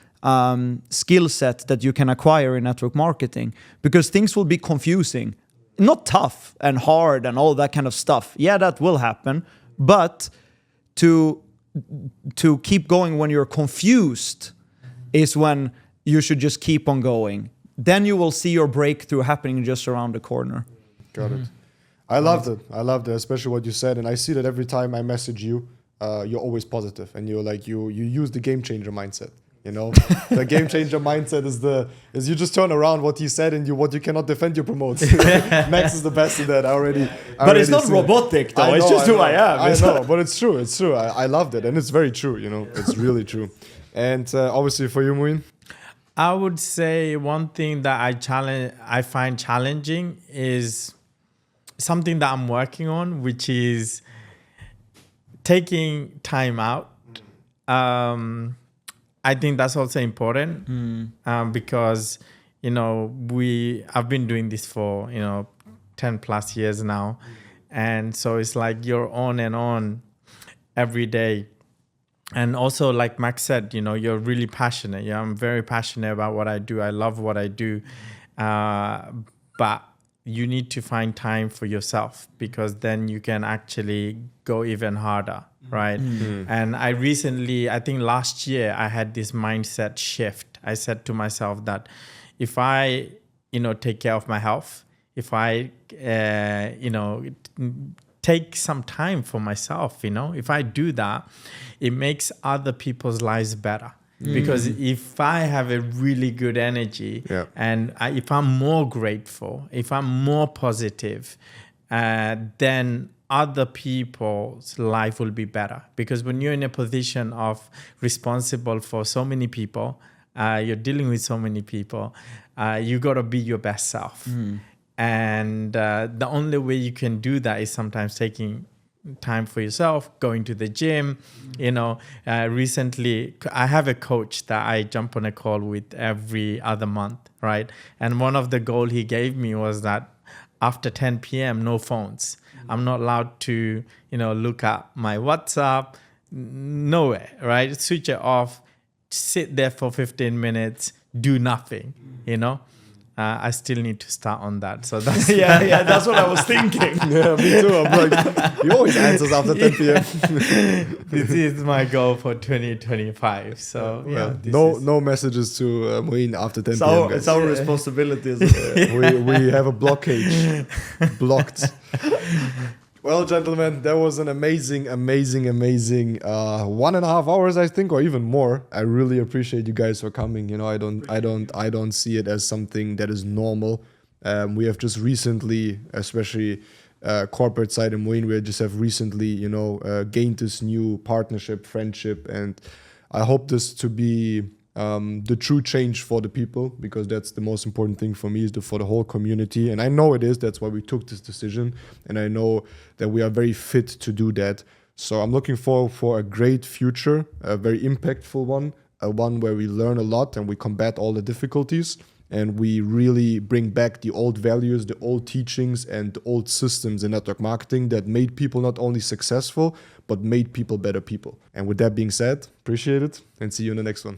skill set that you can acquire in network marketing, because things will be confusing. Not tough and hard and all that kind of stuff. Yeah, that will happen. But to keep going when you're confused is when you should just keep on going. Then you will see your breakthrough happening just around the corner. Got it. I loved it, especially what you said. And I see that every time I message you, you're always positive, and you're like, you use the game changer mindset. The game changer mindset is you just turn around what he said, and what you cannot defend, you promote. Max is the best in that. But it's not robotic though. It's just who I am. I know, but it's true. It's true. I loved it, and it's very true. It's really true. And obviously for you, Moyn, I would say one thing that I find challenging is something that I'm working on, which is taking time out. I think that's also important because, I've been doing this for, 10 plus years now. And so it's like you're on and on every day. And also, like Max said, you're really passionate. I'm very passionate about what I do. I love what I do. But you need to find time for yourself, because then you can actually go even harder, right? Mm-hmm. And I think last year I had this mindset shift. I said to myself that if I, take care of my health, if I, take some time for myself, if I do that, it makes other people's lives better. Because if I have a really good energy and if I'm more grateful, if I'm more positive, then other people's life will be better. Because when you're in a position of responsible for so many people, you're dealing with so many people, you got to be your best self. And the only way you can do that is sometimes taking time for yourself, going to the gym. Recently I have a coach that I jump on a call with every other month, right? And one of the goals he gave me was that after 10 p.m. no phones. I'm not allowed to look at my WhatsApp, nowhere, right? Switch it off, sit there for 15 minutes, do nothing. I still need to start on that. So that's that's what I was thinking. Yeah, me too. I'm like, he always answers after 10 p.m. This is my goal for 2025. So no messages to Moyn after 10 p.m. It's our responsibility. We have a blockage, blocked. Well, gentlemen, that was an amazing 1.5 hours, I think, or even more. I really appreciate you guys for coming. I don't see it as something that is normal. We have just recently, especially corporate side and Moyn, we just have recently, gained this new partnership, friendship, and I hope this to be the true change for the people, because that's the most important thing for me, is for the whole community. And I know it is. That's why we took this decision. And I know that we are very fit to do that. So I'm looking forward for a great future, a very impactful one, a one where we learn a lot and we combat all the difficulties. And we really bring back the old values, the old teachings, and the old systems in network marketing that made people not only successful, but made people better people. And with that being said, appreciate it and see you in the next one.